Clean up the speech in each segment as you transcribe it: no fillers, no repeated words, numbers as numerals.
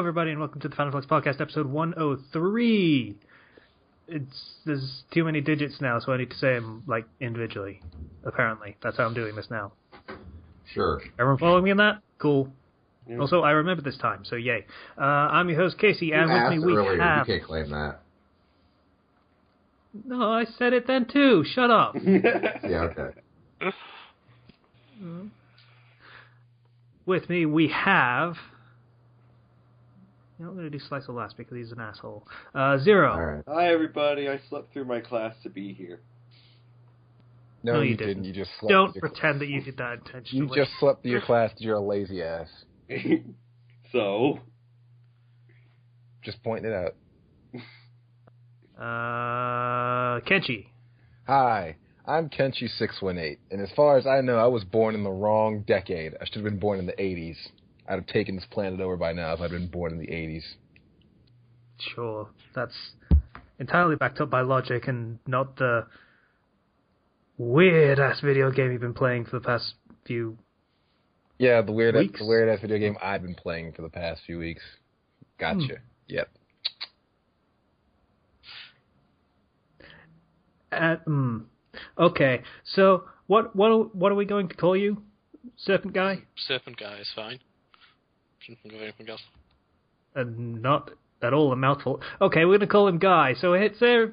everybody, and welcome to the Fandom Flux Podcast, episode 103. There's too many digits now, so I need to say them, individually. Apparently. That's how I'm doing this now. Sure. Everyone following me in that? Cool. Yeah. Also, I remember this time, so yay. I'm your host, Casey, and with me we have... You can't claim that. No, I said it then too. Shut up. Yeah, okay. With me we have... I'm going to do Slicer last because he's an asshole. Zero. All right. Hi, everybody. I slept through my class to be here. No, you didn't. You just slept. Don't pretend that you did that intentionally. You just slept through your class. You're a lazy ass. So? Just pointing it out. Kenchi. Hi, I'm Kenchi618, and as far as I know, I was born in the wrong decade. I should have been born in the 80s. I'd have taken this planet over by now if I'd been born in the 80s. Sure, that's entirely backed up by logic and not the weird-ass video game you've been playing for the past few Yeah, the weeks? weird-ass video game I've been playing for the past few weeks. Gotcha. Yep. Okay, so what are we going to call you? Serpent Guy? Serpent Guy is fine. Shouldn't think of anything else. Not at all a mouthful. Okay, we're going to call him Guy. So say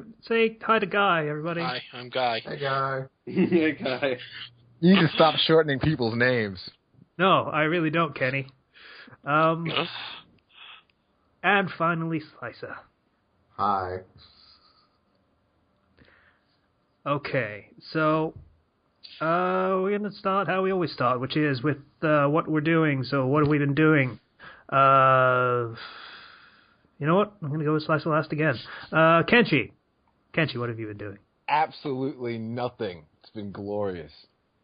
hi to Guy, everybody. Hi, I'm Guy. Hey, guy. Hey, guy. You need to stop shortening people's names. No, I really don't, Kenny. And finally, Slicer. Hi. Okay, so we're going to start how we always start, which is with what we're doing. So what have we been doing? You know what? I'm going to go with Slicer last again. Kenchi, what have you been doing? Absolutely nothing. It's been glorious.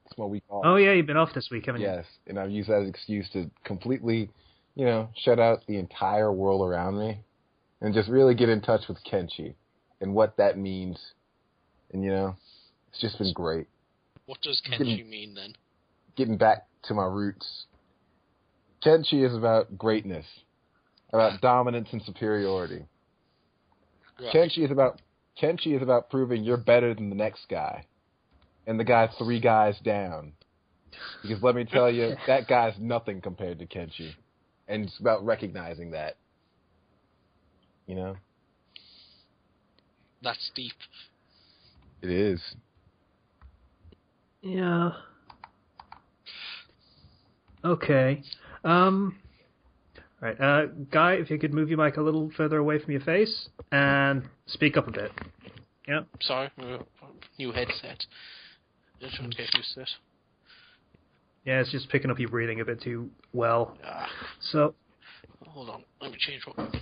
It's my week off. Oh, yeah, you've been off this week, haven't you? Yes, and I've used that as an excuse to completely, shut out the entire world around me and just really get in touch with Kenchi and what that means. And, it's just been great. What does Kenchi mean, then? Getting back to my roots. Kenchi is about greatness, about dominance and superiority. Right. Kenchi is about proving you're better than the next guy, and the guy 3 guys down. Because let me tell you, that guy's nothing compared to Kenchi, and it's about recognizing that. That's deep. It is. Yeah. Okay. Right. Guy, if you could move your mic a little further away from your face and speak up a bit. Yeah. Sorry, new headset. Just trying to get used to it. Yeah, it's just picking up your breathing a bit too well. Ah. So. Hold on, let me change what.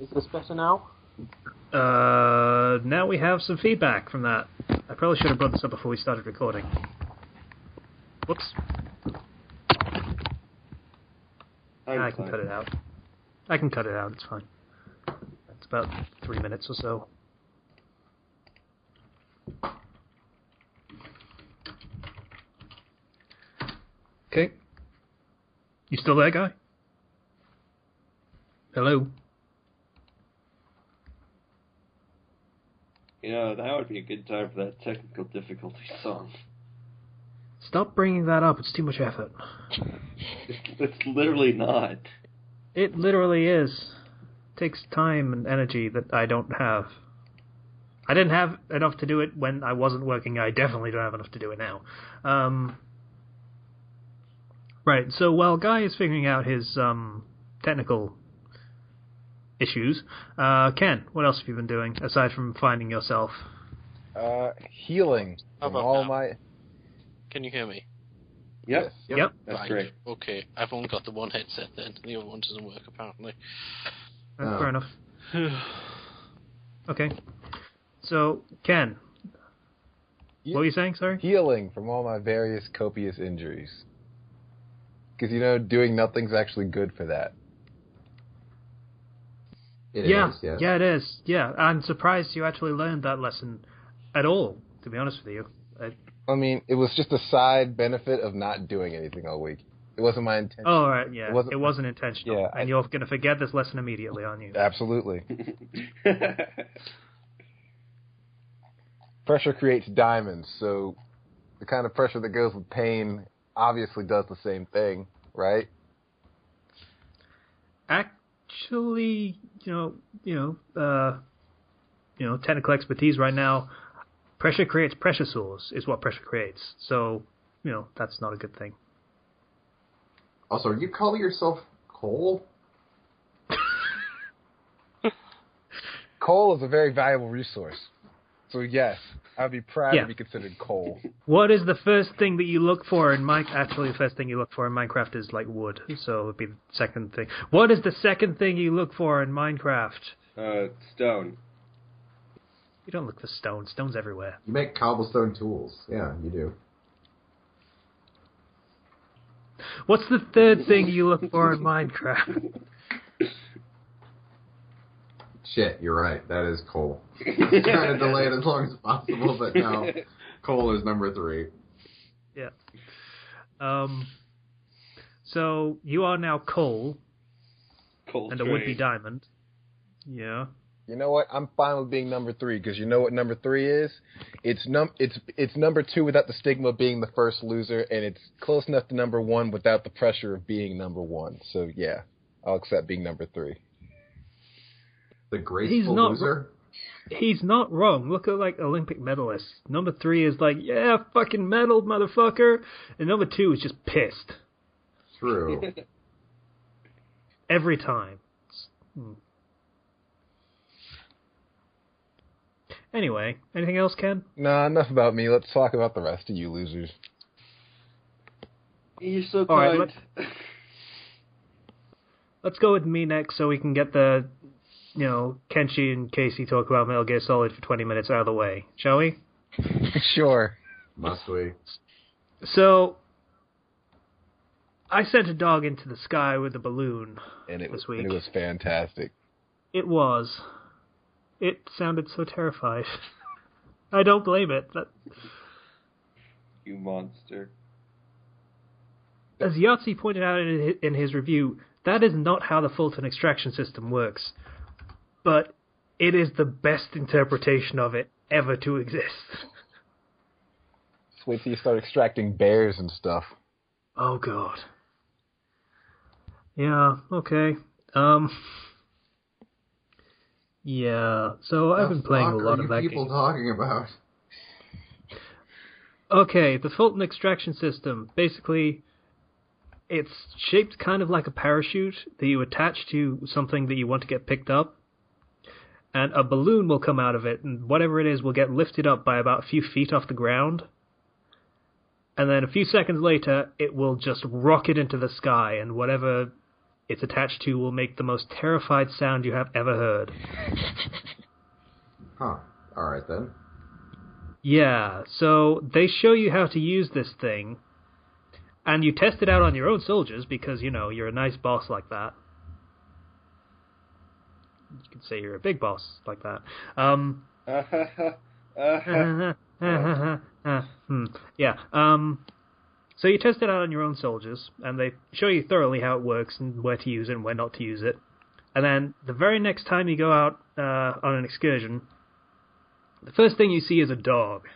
Is this better now? Now we have some feedback from that. I probably should have brought this up before we started recording. Whoops. I can cut it out. It's fine. It's about 3 minutes or so. Okay. You still there, Guy? Hello? That would be a good time for that technical difficulty song. Stop bringing that up. It's too much effort. It's literally not. It literally is. It takes time and energy that I don't have. I didn't have enough to do it when I wasn't working. I definitely don't have enough to do it now. Right, so while Guy is figuring out his technical issues, Ken, what else have you been doing, aside from finding yourself? Healing How from about all now? my... Can you hear me? Yep. Yep. That's right. great. Okay, I've only got the one headset then. The other one doesn't work, apparently. Fair enough. Okay. So, Ken, what were you saying, sorry? Healing from all my various copious injuries. Because, doing nothing's actually good for that. It Yeah, is, yes. yeah, it is. Yeah, I'm surprised you actually learned that lesson at all, to be honest with you. I mean, it was just a side benefit of not doing anything all week. It wasn't my intention. Oh, right, yeah. It wasn't intentional. Yeah, and you're going to forget this lesson immediately, aren't you? Absolutely. Pressure creates diamonds, so the kind of pressure that goes with pain obviously does the same thing, right? Actually, technical expertise right now, pressure creates pressure sores is what pressure creates. So, that's not a good thing. Also, you call yourself Cole? Coal is a very valuable resource. So yes, I'd be proud to be considered coal. What is the first thing that you look for in Minecraft? Actually, the first thing you look for in Minecraft is like wood, so it would be the second thing. What is the second thing you look for in Minecraft? Stone. You don't look for stone. Stone's everywhere. You make cobblestone tools. Yeah, you do. What's the third thing you look for in Minecraft? Shit, you're right. That is coal. Trying to delay it as long as possible, but no. Coal is number 3. Yeah. So you are now coal. Coal and a would-be diamond. Yeah. You know what? I'm fine with being number 3 because you know what number 3 is? It's number 2 without the stigma of being the first loser, and it's close enough to number 1 without the pressure of being number 1. So yeah, I'll accept being number 3. The graceful loser? He's not wrong. Look at like Olympic medalists. Number 3 is like, yeah, fucking medal, motherfucker. And number 2 is just pissed. True. Every time. Anyway, anything else, Ken? Nah, enough about me. Let's talk about the rest of you losers. You're so All kind. right, let's go with me next so we can get the, Kenshi and Casey talk about Metal Gear Solid for 20 minutes out of the way. Shall we? Sure. Must we? So, I sent a dog into the sky with a balloon this week. And it was fantastic. It was. It sounded so terrified. I don't blame it. You monster. As Yahtzee pointed out in his review, that is not how the Fulton extraction system works. But it is the best interpretation of it ever to exist. Just wait till you start extracting bears and stuff. Oh, God. Yeah, okay. Yeah, so I've been playing a lot of that game. What are you people talking about? Okay, the Fulton extraction system. Basically, it's shaped kind of like a parachute that you attach to something that you want to get picked up. And a balloon will come out of it, and whatever it is will get lifted up by about a few feet off the ground. And then a few seconds later, it will just rocket into the sky, and whatever it's attached to will make the most terrified sound you have ever heard. Huh. Alright then. Yeah, so they show you how to use this thing, and you test it out on your own soldiers because, you're a nice boss like that. You could say you're a big boss like that. Yeah. So you test it out on your own soldiers, and they show you thoroughly how it works and where to use it and where not to use it. And then the very next time you go out on an excursion, the first thing you see is a dog.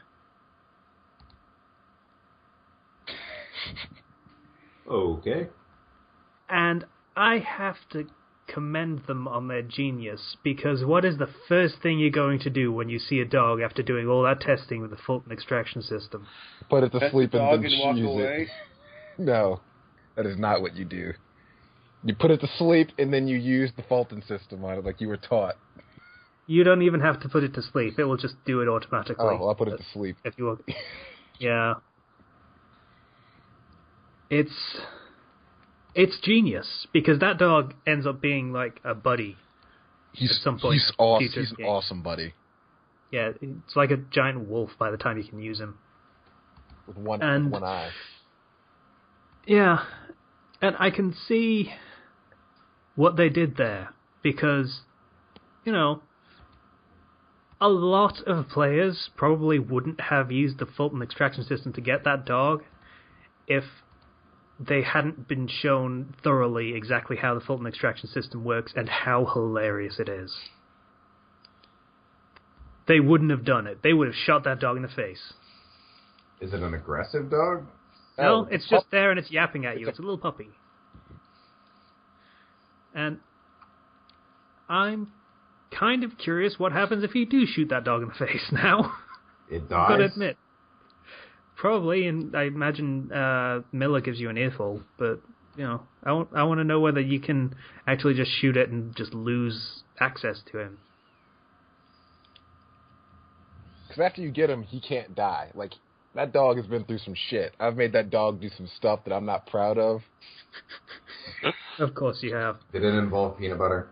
Okay. And I have to commend them on their genius, because what is the first thing you're going to do when you see a dog after doing all that testing with the Fulton extraction system? Put it to sleep and then walk use away? it. No, that is not what you do. You put it to sleep and then you use the Fulton system on it like you were taught. You don't even have to put it to sleep. It will just do it automatically. Oh, well, I'll put it to sleep. If you want. Yeah. It's genius, because that dog ends up being like a buddy. He's at some point. He's awesome. He's an awesome buddy. Yeah, it's like a giant wolf by the time you can use him. With one eye. Yeah, and I can see what they did there, because, a lot of players probably wouldn't have used the Fulton extraction system to get that dog if they hadn't been shown thoroughly exactly how the Fulton extraction system works and how hilarious it is. They wouldn't have done it. They would have shot that dog in the face. Is it an aggressive dog? No, it's just there and it's yapping at you. It's a little puppy. And I'm kind of curious what happens if you do shoot that dog in the face now. It dies? I've got to admit. Probably, and I imagine Miller gives you an earful, but, you know, I want to know whether you can actually just shoot it and just lose access to him. Because after you get him, he can't die. Like, that dog has been through some shit. I've made that dog do some stuff that I'm not proud of. Of course you have. Did it involve peanut butter?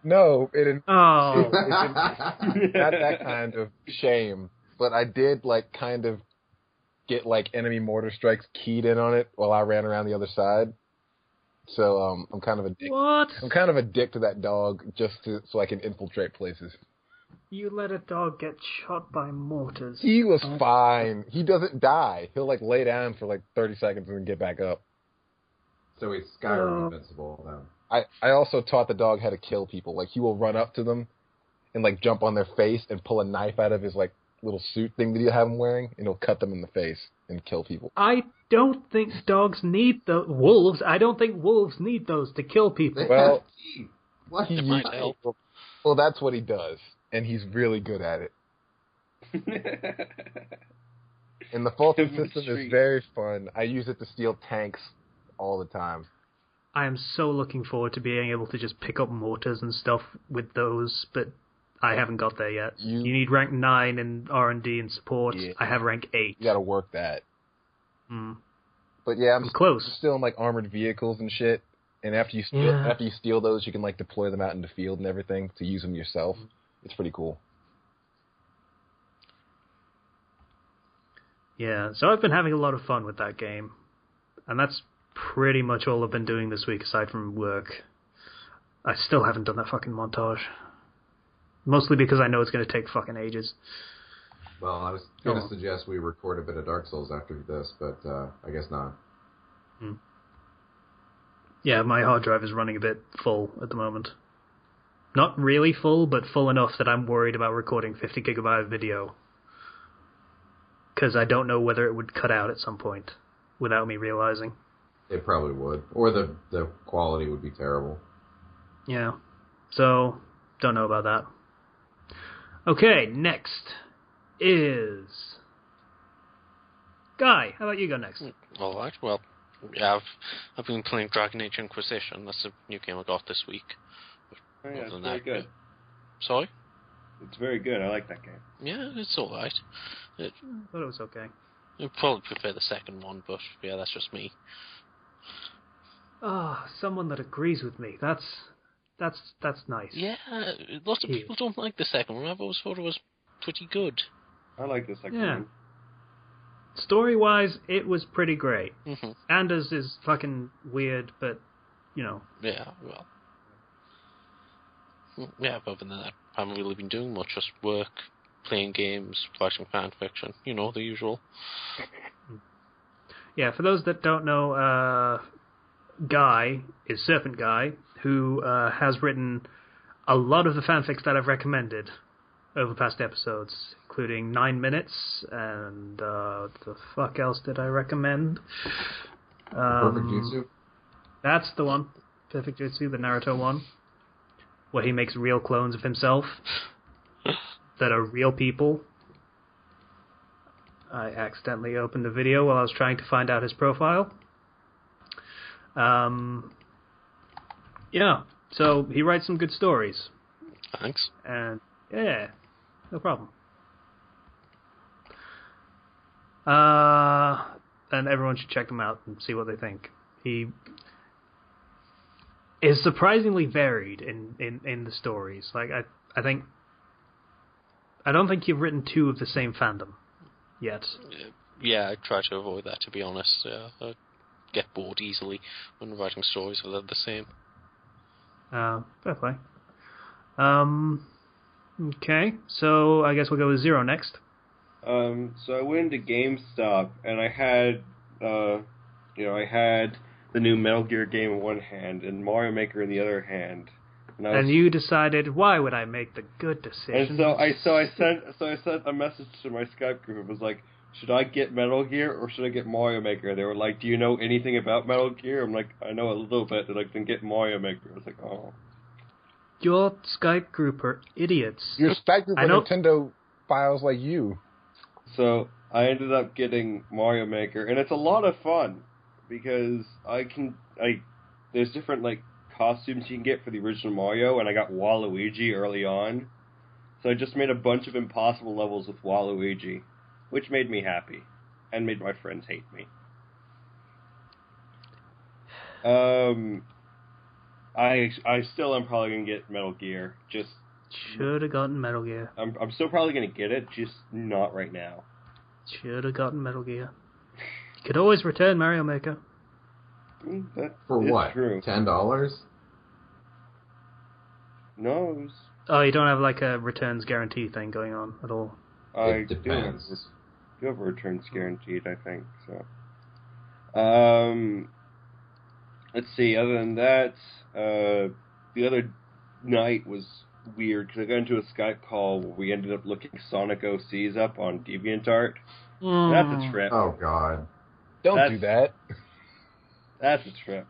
No, it didn't. Oh. Not that kind of shame. But I did, like, kind of get, like, enemy mortar strikes keyed in on it while I ran around the other side. So, I'm kind of a dick. What? I'm kind of a dick to that dog so I can infiltrate places. You let a dog get shot by mortars. He was fine. He doesn't die. He'll, like, lay down for, like, 30 seconds and then get back up. So he's Skyrim invincible then. I also taught the dog how to kill people. Like, he will run up to them and, like, jump on their face and pull a knife out of his, like, little suit thing that you have him wearing, and he'll cut them in the face and kill people. I don't think dogs need wolves. I don't think wolves need those to kill people. Well, what? he might help. Well, that's what he does, and he's really good at it. And the Fulton system is very fun. I use it to steal tanks all the time. I am so looking forward to being able to just pick up mortars and stuff with those, but I haven't got there yet. You need rank 9 in R&D and support. Yeah. I have rank 8. You gotta work that. Mm. But yeah, I'm close. Still in, like, armored vehicles and shit. And after you steal those, you can, like, deploy them out in the field and everything to use them yourself. It's pretty cool. Yeah, so I've been having a lot of fun with that game. And that's pretty much all I've been doing this week aside from work. I still haven't done that fucking montage. Mostly because I know it's going to take fucking ages. Well, I was going to suggest we record a bit of Dark Souls after this, but I guess not. Yeah, my hard drive is running a bit full at the moment. Not really full, but full enough that I'm worried about recording 50 gigabyte video. Because I don't know whether it would cut out at some point without me realizing. It probably would. Or the quality would be terrible. Yeah. So, don't know about that. Okay, next is Guy. How about you go next? All right. Well, yeah, I've been playing Dragon Age Inquisition. That's a new game I got this week. Oh, yeah, it's very good. Sorry? It's very good. I like that game. Yeah, it's all right. I thought it was okay. I probably prefer the second one, but yeah, that's just me. Someone that agrees with me. That's nice. Yeah, lots of people don't like the second one. I've always thought it was pretty good. I like the second one. Story-wise, it was pretty great. Mm-hmm. Anders is fucking weird, but, you know. Yeah, well. Yeah, but other than that, I haven't really been doing much. Just work, playing games, writing fan fiction. You know, the usual. Yeah, for those that don't know, Guy is Serpent Guy, who has written a lot of the fanfics that I've recommended over past episodes, including 9 Minutes, and the fuck else did I recommend? Perfect Jutsu? That's the one. Perfect Jutsu, the Naruto one, where he makes real clones of himself that are real people. I accidentally opened a video while I was trying to find out his profile. Yeah, so he writes some good stories. Thanks. And, yeah, no problem. And everyone should check him out and see what they think. He is surprisingly varied in the stories. Like, I don't think you've written 2 of the same fandom yet. Yeah, I try to avoid that, to be honest. I get bored easily when writing stories that are the same. Fair play. Okay, so I guess we'll go with Zero next. So I went into GameStop and I had, I had the new Metal Gear game in one hand and Mario Maker in the other hand. And you decided, why would I make the good decision? And so I sent a message to my Skype group. It was like, should I get Metal Gear or should I get Mario Maker? They were like, do you know anything about Metal Gear? I'm like, I know a little bit. They're like, then get Mario Maker. I was like, oh. Your Skype group are idiots. Your Skype group are Nintendo files like you. So I ended up getting Mario Maker, and it's a lot of fun because there's different like costumes you can get for the original Mario, and I got Waluigi early on. So I just made a bunch of impossible levels with Waluigi, which made me happy, and made my friends hate me. I still am probably gonna get Metal Gear. Just should have gotten Metal Gear. I'm still probably gonna get it, just not right now. Should have gotten Metal Gear. You could always return Mario Maker. For what? True. $10? No. It was... Oh, you don't have like a returns guarantee thing going on at all? It depends. You have a returns guaranteed, I think. So, let's see. Other than that, the other night was weird because I got into a Skype call where we ended up looking Sonic OCs up on DeviantArt. That's a trip. Oh God! Don't do that. That's a trip.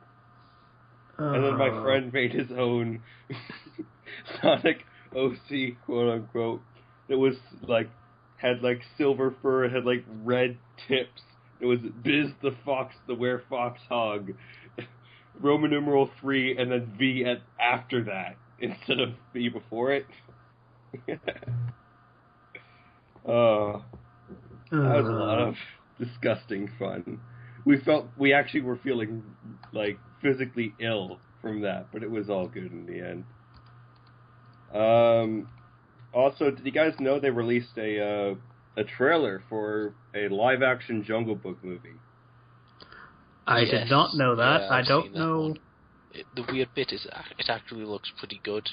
And then my friend made his own Sonic OC, quote unquote. It was like had like silver fur, it had like red tips. It was Biz the Fox, the Were-Fox Hog, Roman numeral 3, and then V after that instead of V before it. That was a lot of disgusting fun. We actually were feeling like physically ill from that, but it was all good in the end. Also, did you guys know they released a trailer for a live-action Jungle Book movie? I did not know that. Yeah, I I've don't seen that know. one. The weird bit is it actually looks pretty good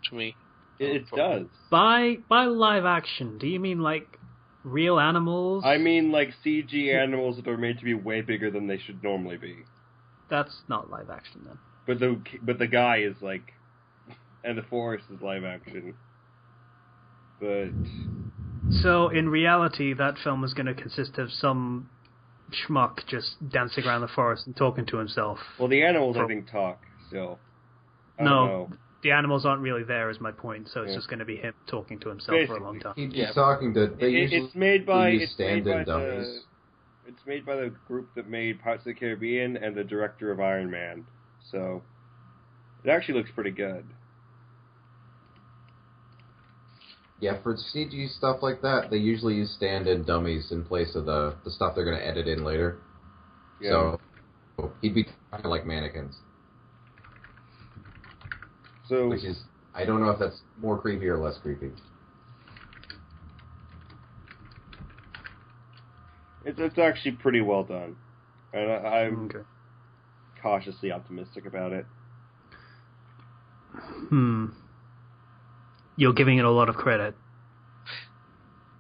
to me. It does. By live action, do you mean like real animals? I mean like CG animals that are made to be way bigger than they should normally be. That's not live action then. But the guy is like, and the forest is live action. But so in reality, that film is going to consist of some schmuck just dancing around the forest and talking to himself. Well, the animals I think talk still. I don't know. The animals aren't really there, is my point. So it's just going to be him talking to himself for a long time. He's talking to. It's made by dummies. It's made by the group that made Pirates of the Caribbean and the director of Iron Man. So it actually looks pretty good. Yeah, for CG stuff like that, they usually use stand-in dummies in place of the stuff they're going to edit in later. Yeah. So he'd be talking like mannequins. So, which is, I don't know if that's more creepy or less creepy. It's actually pretty well done, and I'm cautiously optimistic about it. You're giving it a lot of credit.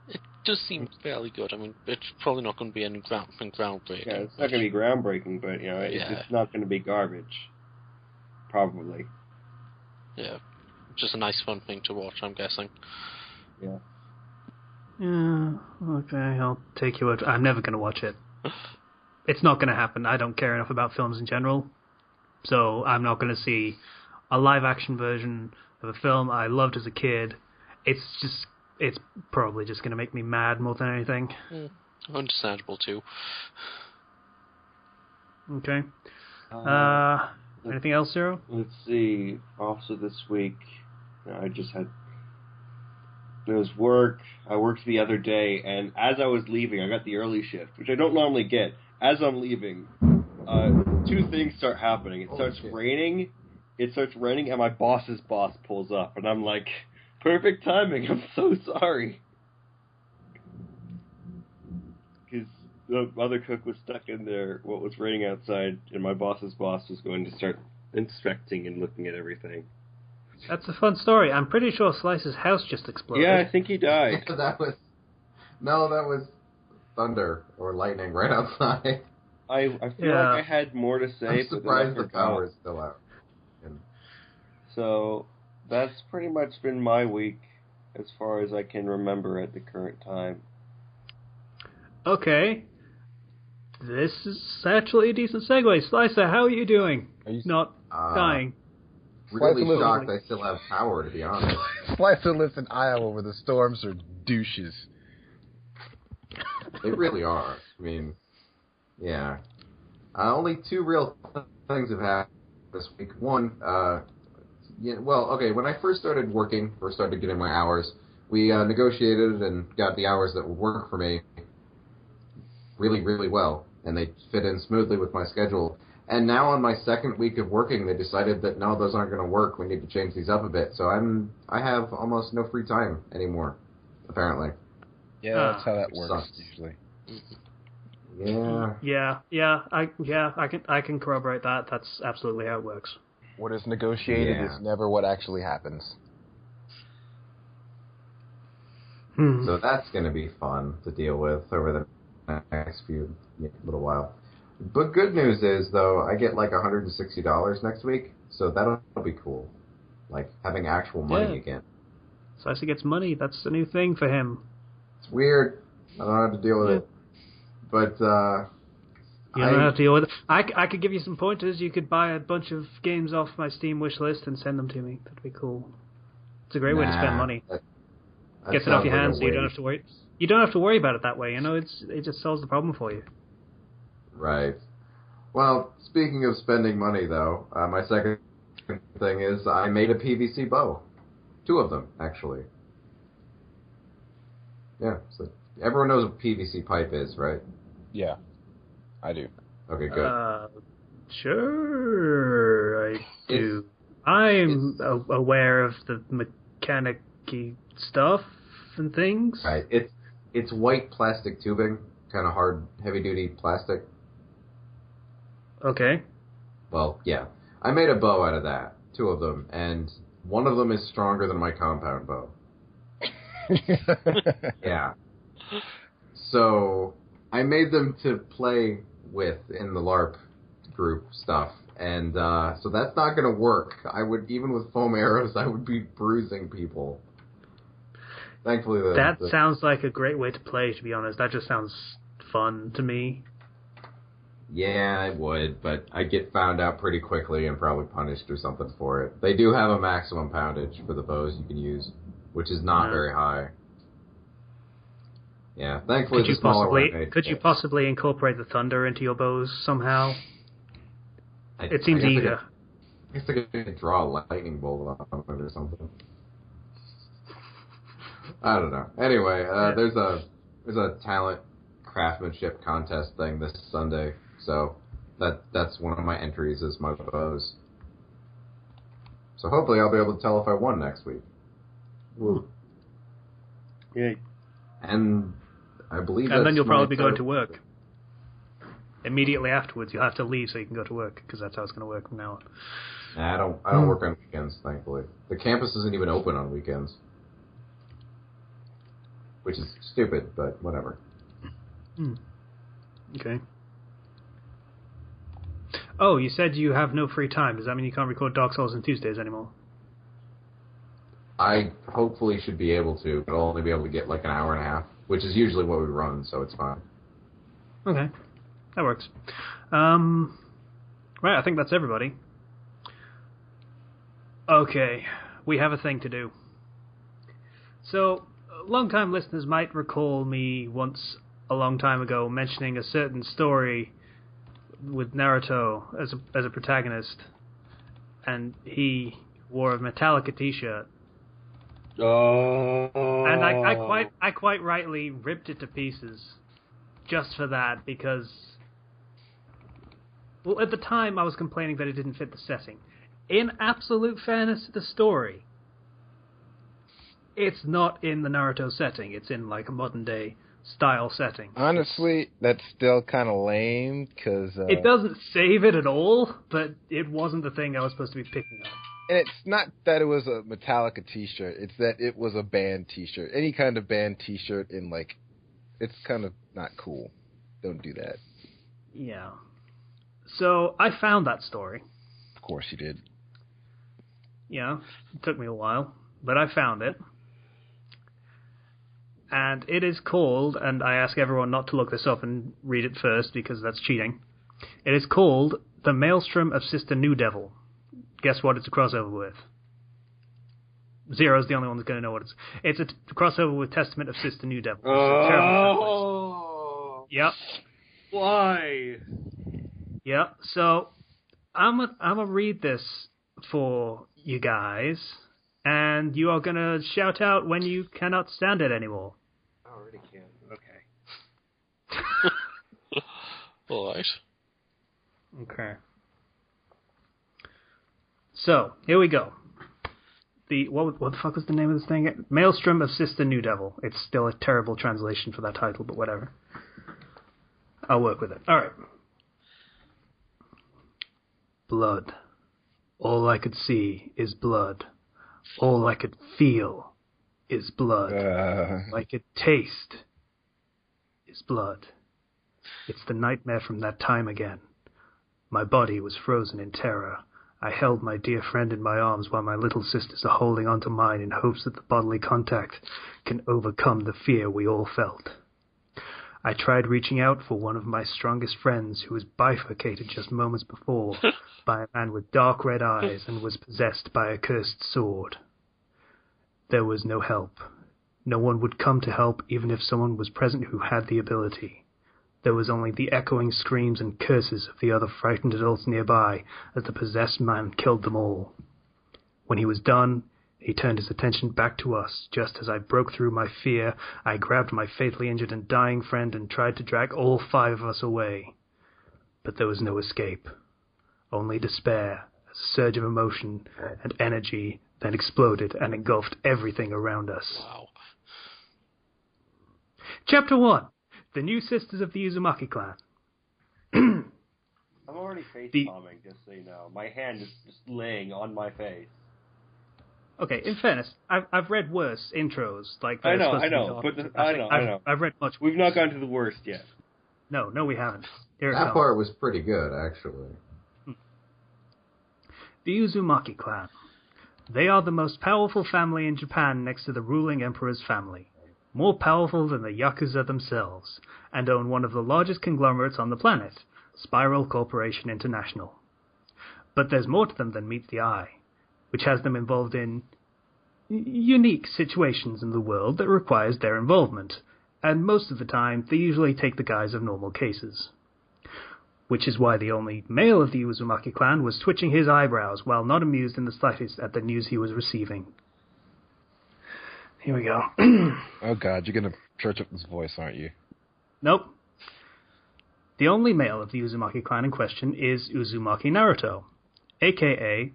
It does seem fairly good. I mean, it's probably not going to be any groundbreaking. Yeah, it's not going to be groundbreaking, but it's not going to be garbage. Probably. Yeah, just a nice fun thing to watch, I'm guessing. Yeah. Yeah, okay, I'll take you. I'm never going to watch it. It's not going to happen. I don't care enough about films in general, so I'm not going to see a live-action version of a film I loved as a kid. It's probably just going to make me mad more than anything. Understandable, too. Okay. Anything else, Zero? Let's see. Also this week, there was work. I worked the other day, and as I was leaving, I got the early shift, which I don't normally get. As I'm leaving, two things start happening. It starts raining, and my boss's boss pulls up, and I'm like, perfect timing, I'm so sorry. Because the other cook was stuck in there, what was raining outside, and my boss's boss was going to start inspecting and looking at everything. That's a fun story. I'm pretty sure Slice's house just exploded. Yeah, I think he died. that was thunder or lightning right outside. I feel like I had more to say, I'm surprised the but power is still out. So that's pretty much been my week, as far as I can remember at the current time. Okay. This is actually a decent segue. Slicer, how are you doing? Are you not dying? Really Slicer shocked I still have power, to be honest. Slicer lives in Iowa where the storms are douches. They really are. I mean, yeah. Only two real things have happened this week. One, when I first started getting my hours, we negotiated and got the hours that would work for me really, really well, and they fit in smoothly with my schedule. And now on my second week of working, they decided that no, those aren't going to work. We need to change these up a bit. So I have almost no free time anymore, apparently. Yeah, that's how that works sucks. usually. Yeah. I can corroborate that. That's absolutely how it works. What is negotiated is never what actually happens. So that's going to be fun to deal with over the next little while. But good news is, though, I get like $160 next week, so that'll be cool. Like having actual money again. Slicer gets money. That's a new thing for him. It's weird. I don't know how to deal with it. But you don't have to deal with it. I could give you some pointers. You could buy a bunch of games off my Steam wish list and send them to me. That'd be cool. It's a great way to spend money. Gets it off your hands, so you don't have to worry. You don't have to worry about it that way. You know, it just solves the problem for you. Right. Well, speaking of spending money, though, my second thing is I made a PVC bow. 2 of them, actually. Yeah. So everyone knows what PVC pipe is, right? Yeah, I do. Okay, good. Sure, I do. I'm aware of the mechanic-y stuff and things. Right. It's white plastic tubing, kind of hard, heavy-duty plastic. Okay. Well, yeah. I made a bow out of that, 2 of them, and one of them is stronger than my compound bow. Yeah. So I made them to play with in the LARP group stuff, and so that's not going to work. Even with foam arrows, I would be bruising people. Thankfully, that sounds like a great way to play, to be honest. That just sounds fun to me. Yeah, I would, but I'd get found out pretty quickly and probably punished or something for it. They do have a maximum poundage for the bows you can use, which is not very high. Yeah, thankfully the smaller one made Could you possibly incorporate the thunder into your bows somehow? It seems easier. I guess I could draw a lightning bolt on it or something. I don't know. Anyway, there's a talent craftsmanship contest thing this Sunday, so that's one of my entries is my bows. So hopefully I'll be able to tell if I won next week. Woo. Yay. And I believe and then you'll probably be going to work. Immediately afterwards, you'll have to leave so you can go to work, because that's how it's going to work from now on. Nah, I don't work on weekends, thankfully. The campus isn't even open on weekends. Which is stupid, but whatever. Okay. Oh, you said you have no free time. Does that mean you can't record Dark Souls on Tuesdays anymore? I hopefully should be able to, but I'll only be able to get like an hour and a half, which is usually what we run, so it's fine. Okay. That works. Right, I think that's everybody. Okay, we have a thing to do. So, long-time listeners might recall me once a long time ago mentioning a certain story with Naruto as a protagonist, and he wore a Metallica t-shirt. Oh. And I quite rightly ripped it to pieces just for that, because, well, at the time I was complaining that it didn't fit the setting. In absolute fairness to the story, it's not in the Naruto setting. It's in like a modern day style setting. Honestly, that's still kind of lame, because... it doesn't save it at all, but it wasn't the thing I was supposed to be picking up. And it's not that it was a Metallica t-shirt, it's that it was a band t-shirt. Any kind of band t-shirt in, like, it's kind of not cool. Don't do that. Yeah. So, I found that story. Of course you did. Yeah, it took me a while, but I found it. And it is called, and I ask everyone not to look this up and read it first because that's cheating. It is called The Maelstrom of Sister New Devil. Guess what it's a crossover with? Zero's the only one that's going to know what it's... It's a crossover with Testament of Sister New Devil. Oh! Yep. Why? Yep. So, I'm gonna read this for you guys, and you are going to shout out when you cannot stand it anymore. I already can. Okay. Alright. Okay. So, here we go. What the fuck was the name of this thing? Maelstrom of Sister New Devil. It's still a terrible translation for that title, but whatever. I'll work with it. Alright. Blood. All I could see is blood. All I could feel is blood. All I could taste is blood. It's the nightmare from that time again. My body was frozen in terror. I held my dear friend in my arms while my little sisters are holding onto mine in hopes that the bodily contact can overcome the fear we all felt. I tried reaching out for one of my strongest friends who was bifurcated just moments before by a man with dark red eyes and was possessed by a cursed sword. There was no help. No one would come to help even if someone was present who had the ability. There was only the echoing screams and curses of the other frightened adults nearby as the possessed man killed them all. When he was done, he turned his attention back to us. Just as I broke through my fear, I grabbed my fatally injured and dying friend and tried to drag all 5 of us away. But there was no escape. Only despair, as a surge of emotion and energy then exploded and engulfed everything around us. Wow. Chapter 1. The New Sisters of the Uzumaki Clan. I'm already face palming, just so you know. My hand is just laying on my face. Okay, in fairness, I've read worse intros. Like I know. I've read much. We've not gone to the worst yet. No, we haven't. That part was pretty good, actually. The Uzumaki Clan. They are the most powerful family in Japan next to the ruling emperor's family. More powerful than the Yakuza themselves, and own one of the largest conglomerates on the planet, Spiral Corporation International. But there's more to them than meets the eye, which has them involved in unique situations in the world that requires their involvement, and most of the time they usually take the guise of normal cases. Which is why the only male of the Uzumaki clan was twitching his eyebrows while not amused in the slightest at the news he was receiving. Here we go. Oh god, you're gonna church up this voice, aren't you? Nope. The only male of the Uzumaki clan in question is Uzumaki Naruto, a.k.a.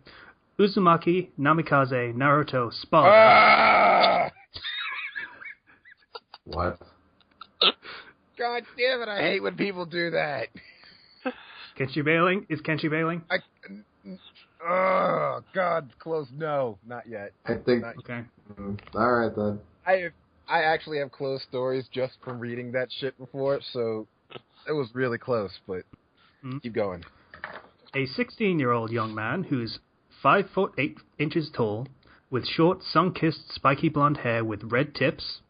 Uzumaki Namikaze Naruto Spada. Ah! What? God damn it, I hate when people do that. Kenshi bailing? Is Kenshi bailing? Oh, God, close. No, not yet. I think... Okay. Alright, then. I actually have closed stories just from reading that shit before, so it was really close, but keep going. A 16-year-old young man who's 5 foot 8 inches tall, with short, sun-kissed, spiky blonde hair with red tips,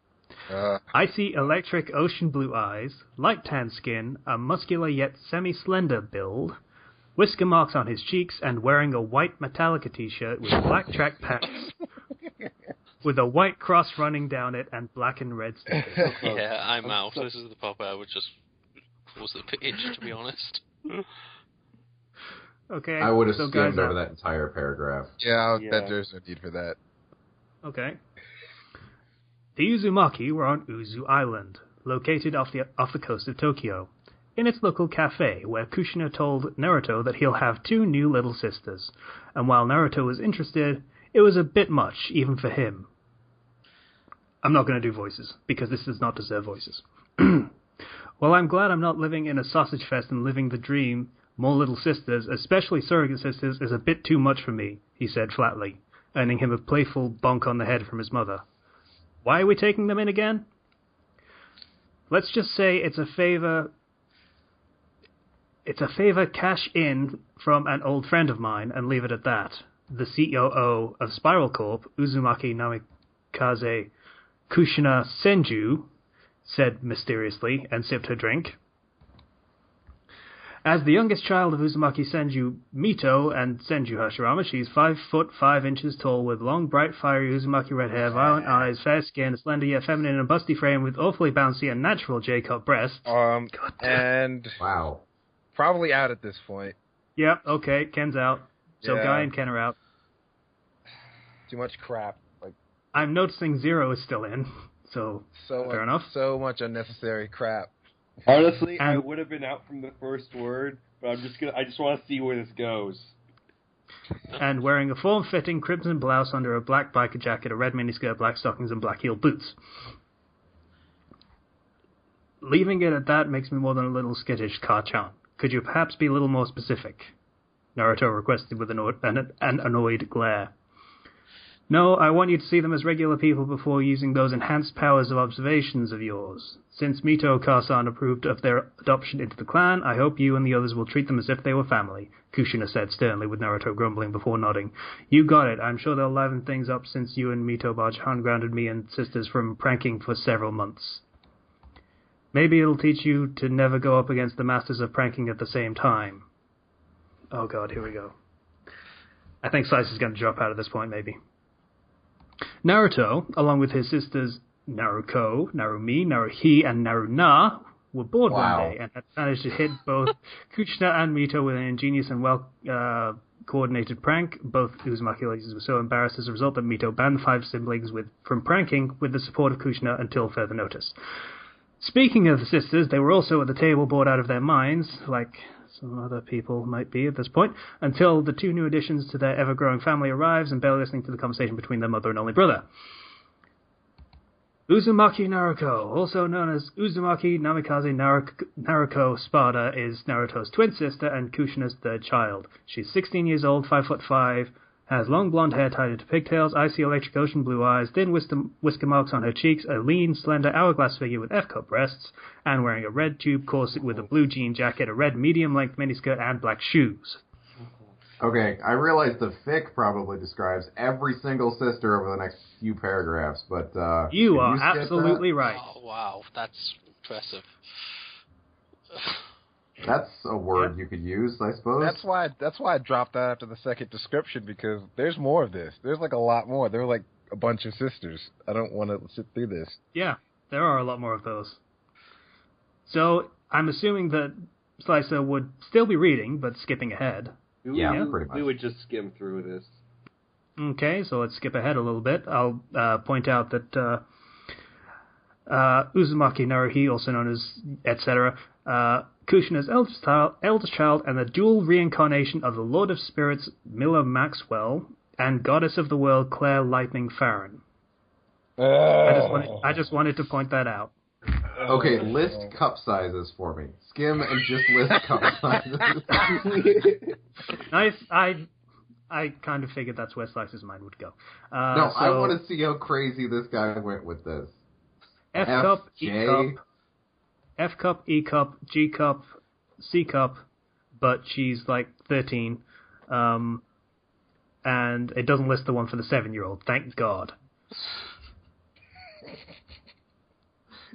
icy electric ocean blue eyes, light tan skin, a muscular yet semi-slender build, whisker marks on his cheeks, and wearing a white Metallica t-shirt with black track pants, with a white cross running down it and black and red stickers. Yeah, I'm out. This is the part where I would just close the page, to be honest. Okay. I would have skimmed over that entire paragraph. Yeah, I bet there's no need for that. Okay. The Uzumaki were on Uzu Island, located off the coast of Tokyo, in its local cafe, where Kushina told Naruto that he'll have 2 new little sisters, and while Naruto was interested, it was a bit much, even for him. I'm not going to do voices, because this does not deserve voices. Well, I'm glad I'm not living in a sausage fest and living the dream More little sisters, especially surrogate sisters, is a bit too much for me, he said flatly, earning him a playful bonk on the head from his mother. Why are we taking them in again? Let's just say it's a favor cash in from an old friend of mine and leave it at that. The COO of Spiral Corp, Uzumaki Namikaze Kushina Senju, said mysteriously and sipped her drink. As the youngest child of Uzumaki Senju Mito and Senju Hashirama, she's 5'5" tall, with long, bright, fiery Uzumaki red hair, violent eyes, fair skin, a slender yet feminine and busty frame with awfully bouncy and natural J-cup breasts. And Wow. probably out at this point. Yep, okay, Ken's out. So Yeah. Guy and Ken are out. Too much crap. Like I'm noticing Zero is still in, so fair enough. So much unnecessary crap. Honestly, I And- would have been out from the first word, but I just want to see where this goes. And wearing a form-fitting crimson blouse under a black biker jacket, a red miniskirt, black stockings, and black-heeled boots. Leaving it at that makes me more than a little skittish, Ka-chan. Could you perhaps be a little more specific? Naruto requested with an annoyed glare. No, I want you to see them as regular people before using those enhanced powers of observations of yours. Since Mito Kasan approved of their adoption into the clan, I hope you and the others will treat them as if they were family, Kushina said sternly, with Naruto grumbling before nodding. You got it. I'm sure they'll liven things up since you and Mito Bajahan grounded me and sisters from pranking for several months. Maybe it'll teach you to never go up against the masters of pranking at the same time. Oh god, here we go. I think Slice is going to drop out at this point, maybe. Naruto, along with his sisters Naruko, Narumi, Naruhi, and Naruna, were bored Wow. one day and had managed to hit both Kuchina and Mito with an ingenious and well-coordinated prank. Both Uzumaki ladies were so embarrassed as a result that Mito banned the 5 siblings from pranking with the support of Kuchina until further notice. Speaking of the sisters, they were also at the table bored out of their minds, like some other people might be at this point, until the 2 new additions to their ever-growing family arrives and barely listening to the conversation between their mother and only brother. Uzumaki Naruko, also known as Uzumaki Namikaze Naruko Spada, is Naruto's twin sister and Kushina's third child. She's 16 years old, 5'5", has long blonde hair tied into pigtails, icy electric ocean blue eyes, thin whisker marks on her cheeks, a lean, slender hourglass figure with F-cup breasts, and wearing a red tube corset with a blue jean jacket, a red medium-length miniskirt, and black shoes. Okay, I realize the fic probably describes every single sister over the next few paragraphs, but You can are skip absolutely right. Oh, wow, that's impressive. That's a word you could use, I suppose. That's why I dropped that after the second description, because there's more of this. There's like a lot more. There are like a bunch of sisters. I don't want to sit through this. Yeah, there are a lot more of those. So, I'm assuming that Slicer would still be reading, but skipping ahead. Yeah, pretty much. We would just skim through this. Okay, so let's skip ahead a little bit. I'll point out that Uzumaki Naruhi, also known as etc., Kushina's eldest child and the dual reincarnation of the Lord of Spirits Miller Maxwell and Goddess of the World Claire Lightning Farron. I just wanted to point that out. Okay, list cup sizes for me. Skim and just list cup sizes. Nice. I kind of figured that's where Slice's mind would go. No, I want to see how crazy this guy went with this. F cup, E J. cup, F cup, E cup, G cup, C cup, but she's like 13, and it doesn't list the one for the 7-year-old. Thank God.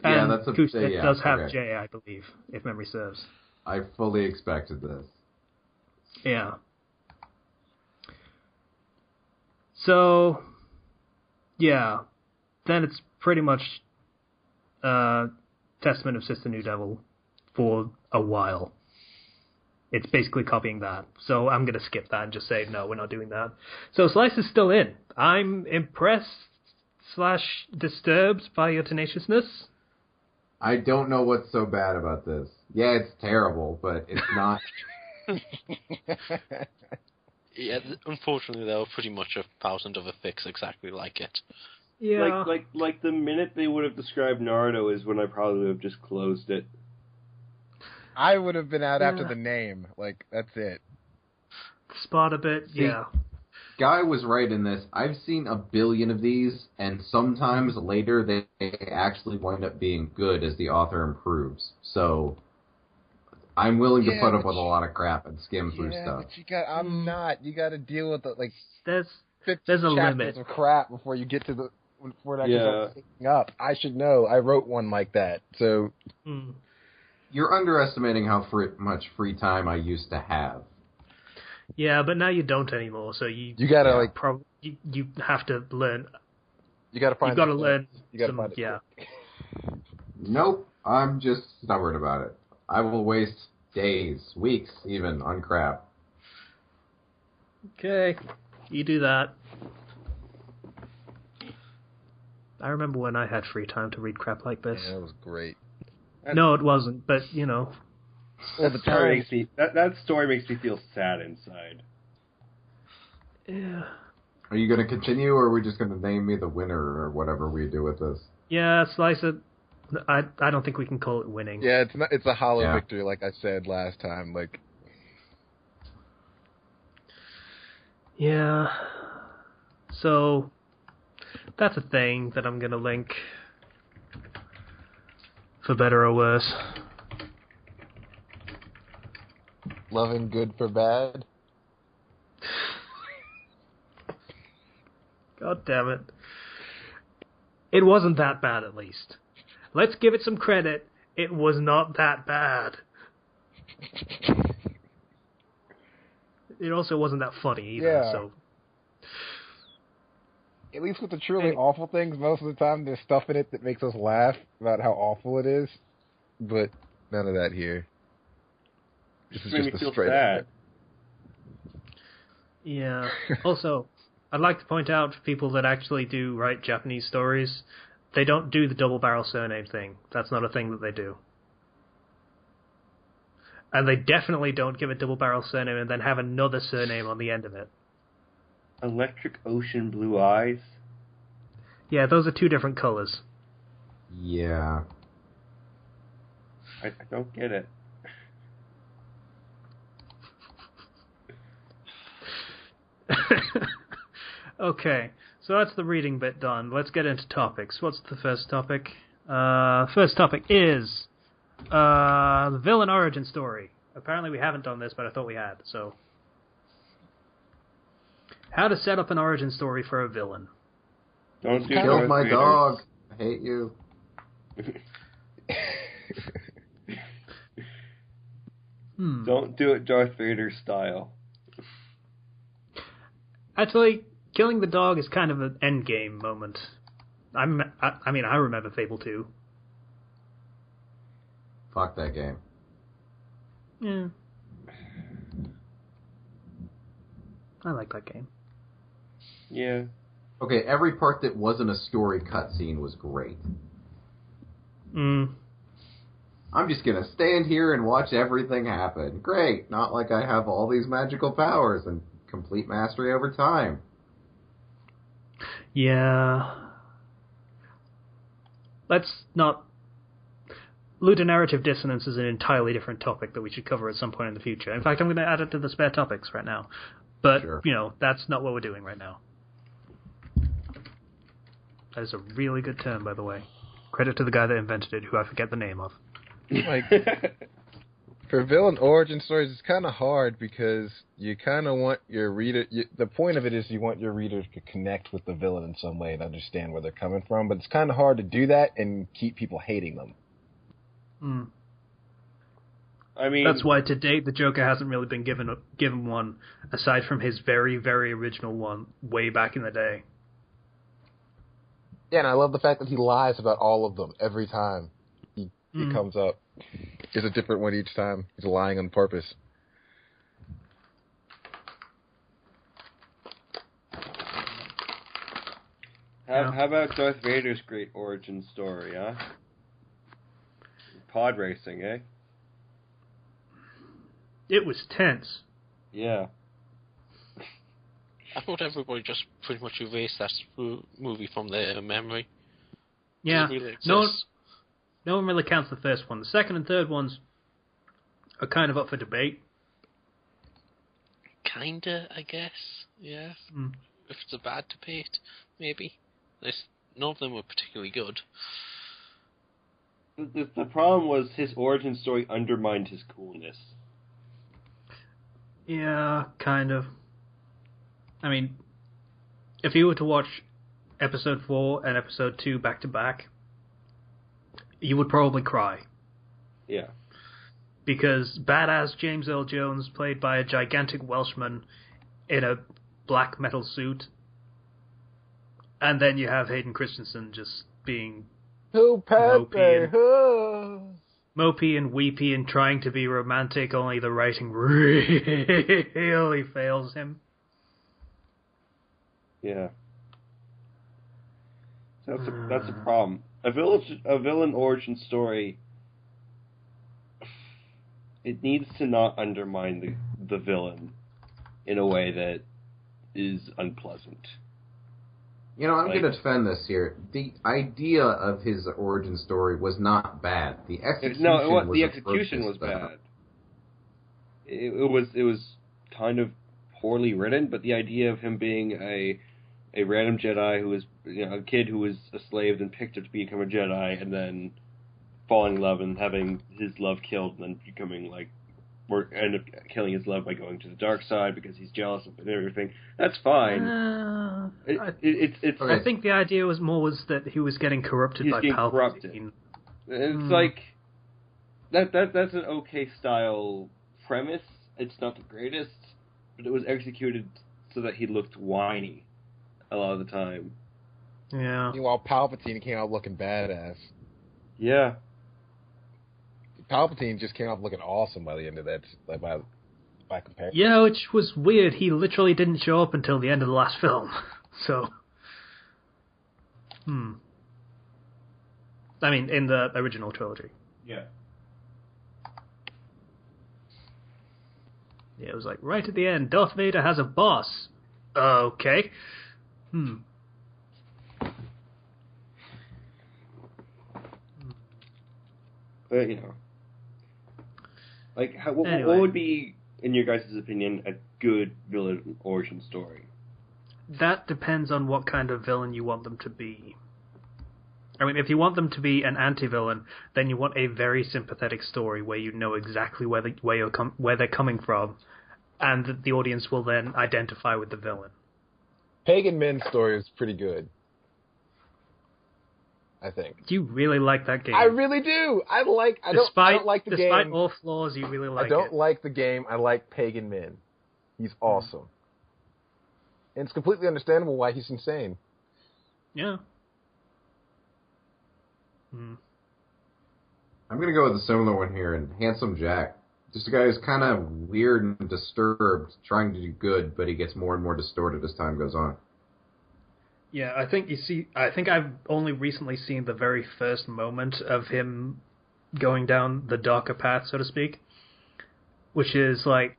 Yeah, And that's a Kushina does have okay. J, I believe, if memory serves. I fully expected this. Yeah. So, yeah, then it's pretty much Testament of Sister New Devil for a while. It's basically copying that. So I'm going to skip that and just say, no, we're not doing that. So Slice is still in. I'm impressed / disturbed by your tenaciousness. I don't know what's so bad about this. Yeah, it's terrible, but it's not... Yeah, unfortunately, there were pretty much 1,000 other fics exactly like it. Yeah. Like the minute they would have described Naruto is when I probably would have just closed it. I would have been out after Yeah. the name. Like, that's it. Spot a bit, See, yeah. Guy was right in this. I've seen a billion of these, and sometimes later they actually wind up being good as the author improves. So I'm willing to Yeah, put up but with a lot of crap and skim through Yeah, stuff. but you got. I'm not. You got to deal with the 50 There's a chapters limit. of crap before you get to before it actually Yeah. starts picking up. I should know. I wrote one like that. So Mm. You're underestimating how much free time I used to have. Yeah, but now you don't anymore, so you gotta Yeah. you have to learn. you got to find. You've got to the learn place. You got to some, find it. yeah. quick. Nope, I'm just stubborn about it. I will waste days, weeks even, on crap. Okay, you do that. I remember when I had free time to read crap like this. Yeah, that was great. No, it wasn't, but, you know. Well, That story makes me that story makes me feel sad inside. Yeah. Are you going to continue, or are we just going to name me the winner, or whatever we do with this? Yeah, Slice it. I don't think we can call it winning. Yeah, it's not. It's a hollow Yeah. victory, like I said last time. Like, Yeah. So, that's a thing that I'm going to link. For better or worse. loving good for bad. God damn it. It wasn't that bad, at least. Let's give it some credit. It was not that bad. It also wasn't that funny either, Yeah. so... At least with the truly awful things, most of the time there's stuff in it that makes us laugh about how awful it is. But none of that here. This is Made me just a feel straight sad. up. Yeah. Also, I'd like to point out for people that actually do write Japanese stories, they don't do the double barrel surname thing. That's not a thing that they do. And they definitely don't give a double barrel surname and then have another surname on the end of it. Electric Ocean Blue Eyes. Yeah, those are two different colors. Yeah. I don't get it. Okay, so that's the reading bit done. Let's get into topics. What's the first topic? First topic is the villain origin story. Apparently we haven't done this, but I thought we had, so... How to set up an origin story for a villain. Don't do Killed Darth my Vader. dog. I hate you. Don't do it Darth Vader style. Actually, killing the dog is kind of an endgame moment. I mean, I remember Fable 2. Fuck that game. Yeah. I like that game. Yeah. Okay, every part that wasn't a story cutscene was great. I'm just gonna stand here and watch everything happen. Great. Not like I have all these magical powers and complete mastery over time. Yeah. Let's not... Ludonarrative dissonance is an entirely different topic that we should cover at some point in the future. In fact, I'm going to add it to the spare topics right now. But, Sure. you know, that's not what we're doing right now. That is a really good term, by the way. Credit to the guy that invented it, who I forget the name of. Like, for villain origin stories, it's kind of hard because you kind of want your reader... the point of it is you want your reader to connect with the villain in some way and understand where they're coming from, but it's kind of hard to do that and keep people hating them. I mean, That's why to date the Joker hasn't really been given one, aside from his very, very original one way back in the day. Yeah, and I love the fact that he lies about all of them every time he comes up. It's a different one each time. He's lying on purpose. how about Darth Vader's great origin story, huh? Pod racing, eh? It was tense. Yeah. I thought everybody just pretty much erased that movie from their memory. Yeah. Does it really No exist? one really counts the first one. The second and third ones, are kind of up for debate. Kinda, I guess. Yeah. If it's a bad debate, maybe. None of them were particularly good. The problem was his origin story undermined his coolness. Yeah, kind of. I mean, if you were to watch episode 4 and episode 2 back to back, you would probably cry. Yeah. Because badass James Earl Jones, played by a gigantic Welshman in a black metal suit, and then you have Hayden Christensen just being mopey and weepy and trying to be romantic, only the writing really fails him. Yeah. That's a problem. A villain origin story, it needs to not undermine the villain in a way that is unpleasant. You know, I'm going to defend this here. The idea of his origin story was not bad. The execution was bad. It was kind of poorly written, but the idea of him being a random Jedi who was, a kid who was a slave and picked up to become a Jedi, and then falling in love and having his love killed, and then becoming end up killing his love by going to the dark side because he's jealous of everything. That's fine. I think the idea was that he was getting corrupted by Palpatine. Corrupted. It's like that's an okay style premise. It's not the greatest, but it was executed so that he looked whiny a lot of the time. Yeah. Meanwhile, Palpatine came out looking badass. Yeah. Palpatine just came out looking awesome by the end of that, by comparison. Yeah, which was weird. He literally didn't show up until the end of the last film. So, I mean, in the original trilogy. Yeah. Yeah, it was like, right at the end, Darth Vader has a boss. Okay. But, what would be, in your guys' opinion, a good villain origin story? That depends on what kind of villain you want them to be. I mean, if you want them to be an anti-villain, then you want a very sympathetic story where you know exactly where they're coming from, and the audience will then identify with the villain. Pagan Min's story is pretty good, I think. Do you really like that game? I really do. I don't like the game. Despite all flaws, you really like it. I don't like the game. I like Pagan Min. He's awesome. And it's completely understandable why he's insane. Yeah. I'm going to go with a similar one here, and Handsome Jack. Just a guy who's kind of weird and disturbed, trying to do good, but he gets more and more distorted as time goes on. Yeah, I think I've only recently seen the very first moment of him going down the darker path, so to speak, which is like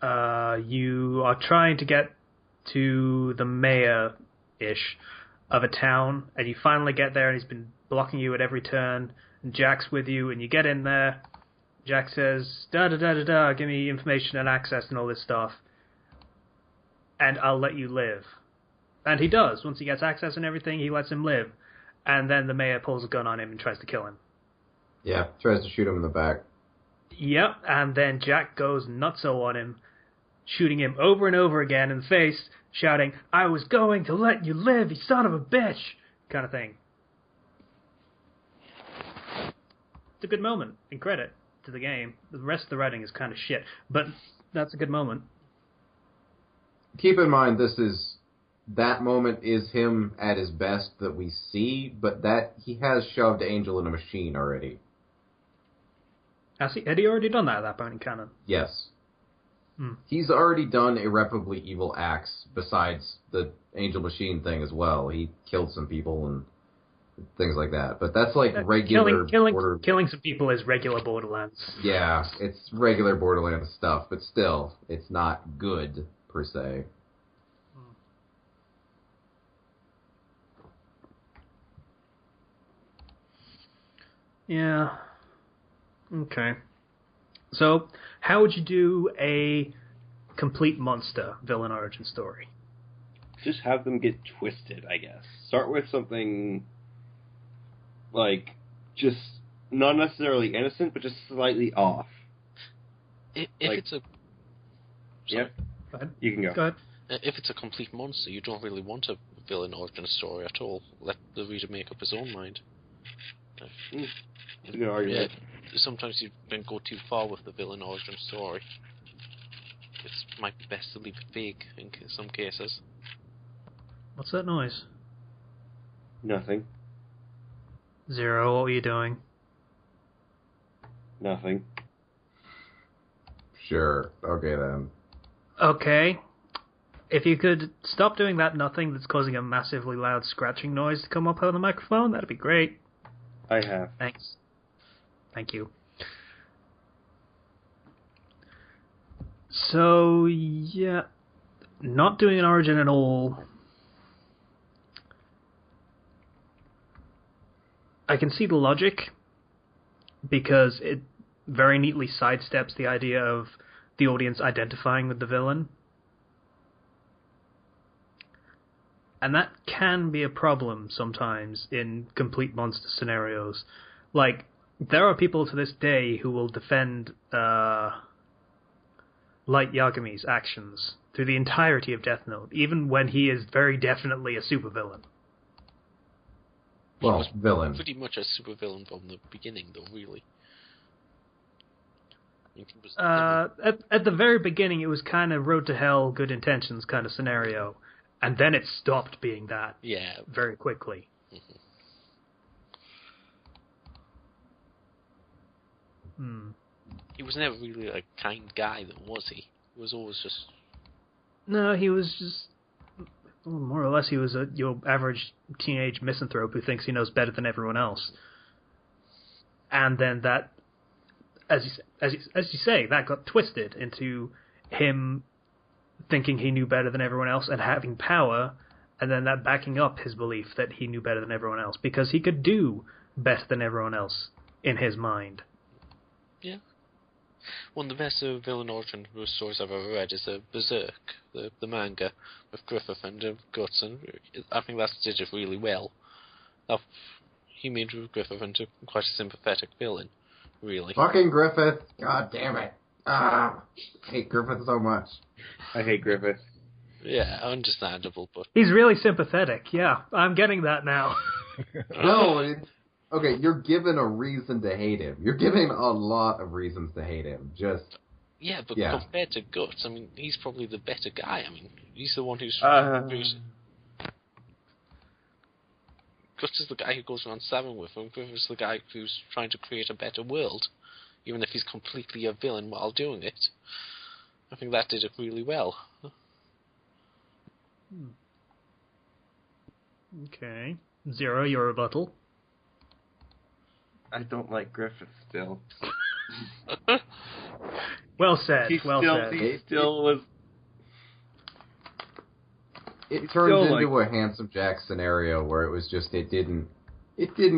you are trying to get to the mayor-ish of a town, and you finally get there, and he's been blocking you at every turn, and Jack's with you, and you get in there. Jack says, da-da-da-da-da, give me information and access and all this stuff, and I'll let you live. And he does. Once he gets access and everything, he lets him live. And then the mayor pulls a gun on him and tries to kill him. Yeah, tries to shoot him in the back. Yep, and then Jack goes nutso on him, shooting him over and over again in the face, shouting, "I was going to let you live, you son of a bitch!" kind of thing. It's a good moment, and credit to the game. The rest of the writing is kind of shit, but that's a good moment. Keep in mind, that moment is him at his best that we see, but that he has shoved Angel in a machine already. Had he already done that at that point in canon? Yes. He's already done irreparably evil acts besides the Angel machine thing as well. He killed some people and things like that. But that's like regular... Killing some people is regular Borderlands. Yeah, it's regular Borderlands stuff, but still, it's not good, per se. Yeah. Okay. So, how would you do a complete monster villain origin story? Just have them get twisted, I guess. Start with something like just not necessarily innocent, but just slightly off. If Like- it's a... Yep. Go ahead. You can go. Go ahead. If it's a complete monster, you don't really want a villain origin story at all. Let the reader make up his own mind. That's a good argument. Sometimes you can go too far with the villain origin story. It might be best to leave it vague in some cases. What's that noise? Nothing. Zero, what were you doing? Nothing. Sure. Okay, then. Okay. If you could stop doing that nothing that's causing a massively loud scratching noise to come up on the microphone, that'd be great. I have. Thanks. Thank you. So, yeah. Not doing an origin at all. I can see the logic, because it very neatly sidesteps the idea of the audience identifying with the villain. And that can be a problem sometimes in complete monster scenarios. Like, there are people to this day who will defend Light Yagami's actions through the entirety of Death Note, even when he is very definitely a supervillain. Well, He was villain. pretty much a supervillain from the beginning, though, really. It was At the very beginning, it was kind of road to hell, good intentions kind of scenario. And then it stopped being that yeah. very quickly. He was never really a kind guy, though, was he? He was always just... No, he was just... Well, more or less, he was your average teenage misanthrope who thinks he knows better than everyone else. And then that, as you say, that got twisted into him thinking he knew better than everyone else and having power, and then that backing up his belief that he knew better than everyone else, because he could do better than everyone else in his mind. Yeah. One of the best villain origin stories I've ever read is Berserk, the manga, with Griffith and Guts, and I think that did it really well. He made Griffith into quite a sympathetic villain, really. Fucking Griffith. God damn it. I hate Griffith so much. I hate Griffith. Yeah, understandable, but... He's really sympathetic, yeah. I'm getting that now. No, okay, you're given a reason to hate him. You're given a lot of reasons to hate him. Just... Yeah, but Yeah. compared to Guts, I mean, he's probably the better guy. I mean, he's the one who's... Guts is the guy who goes around stabbing with him. Griffith's the guy who's trying to create a better world, even if he's completely a villain while doing it. I think that did it really well. Okay. Zero, your rebuttal. I don't like Griffith still. Well said, He still was... It It's turned still into a Handsome Jack scenario where it was just, it didn't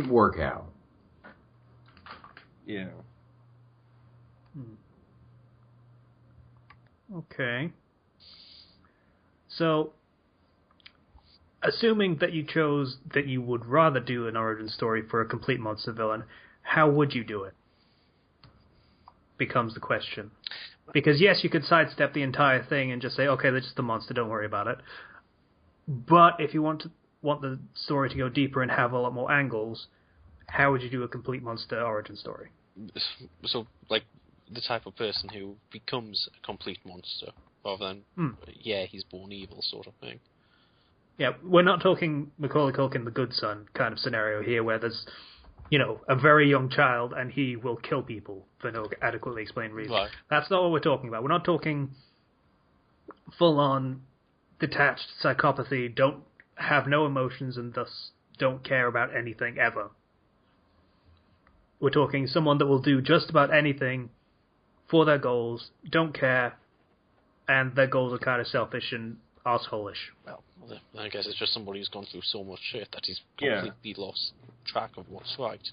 work out. Yeah. Okay. So, assuming that you chose that you would rather do an origin story for a complete monster villain, how would you do it? Becomes the question. Because yes, you could sidestep the entire thing and just say, okay, that's just a monster, don't worry about it. But if you want the story to go deeper and have a lot more angles, how would you do a complete monster origin story? So, like, the type of person who becomes a complete monster, rather than, he's born evil sort of thing. Yeah, we're not talking Macaulay Culkin, the good son kind of scenario here, where there's, a very young child and he will kill people for no adequately explained reason. Right. That's not what we're talking about. We're not talking full-on detached psychopathy, don't have no emotions and thus don't care about anything ever. We're talking someone that will do just about anything for their goals, don't care, and their goals are kind of selfish and arsehole-ish. Well, I guess it's just somebody who's gone through so much shit that he's completely lost track of what's right.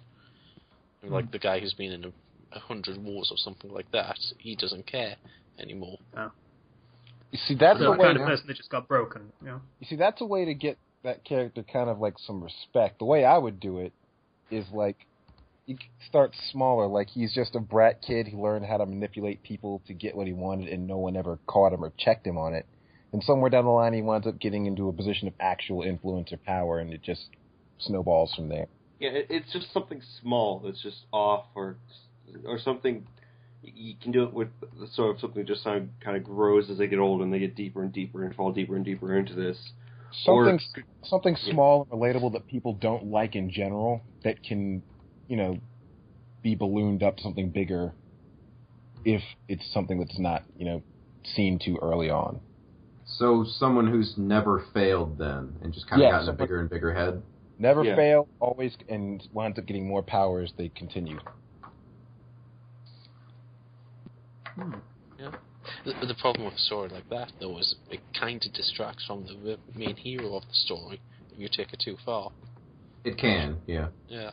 Like the guy who's been in a 100 wars or something like that, he doesn't care anymore. Oh. You see, that's So a the way. kind of person that just got broken. You know? You see, that's a way to get that character kind of like some respect. The way I would do it is like you start smaller, like he's just a brat kid who learned how to manipulate people to get what he wanted, and no one ever caught him or checked him on it. And somewhere down the line, he winds up getting into a position of actual influence or power, and it just snowballs from there. Yeah, it's just something small that's just off, or something. You can do it with sort of something that just kind of grows as they get older and they get deeper and deeper and fall deeper and deeper into this. Something small and relatable that people don't like in general that can, be ballooned up to something bigger if it's something that's not, seen too early on. So someone who's never failed then, and just kind of gotten a bigger and bigger head? Never fail, always, and winds up getting more power as they continue. Yeah. The problem with a story like that, though, is it kind of distracts from the main hero of the story if you take it too far. It can, yeah. Yeah.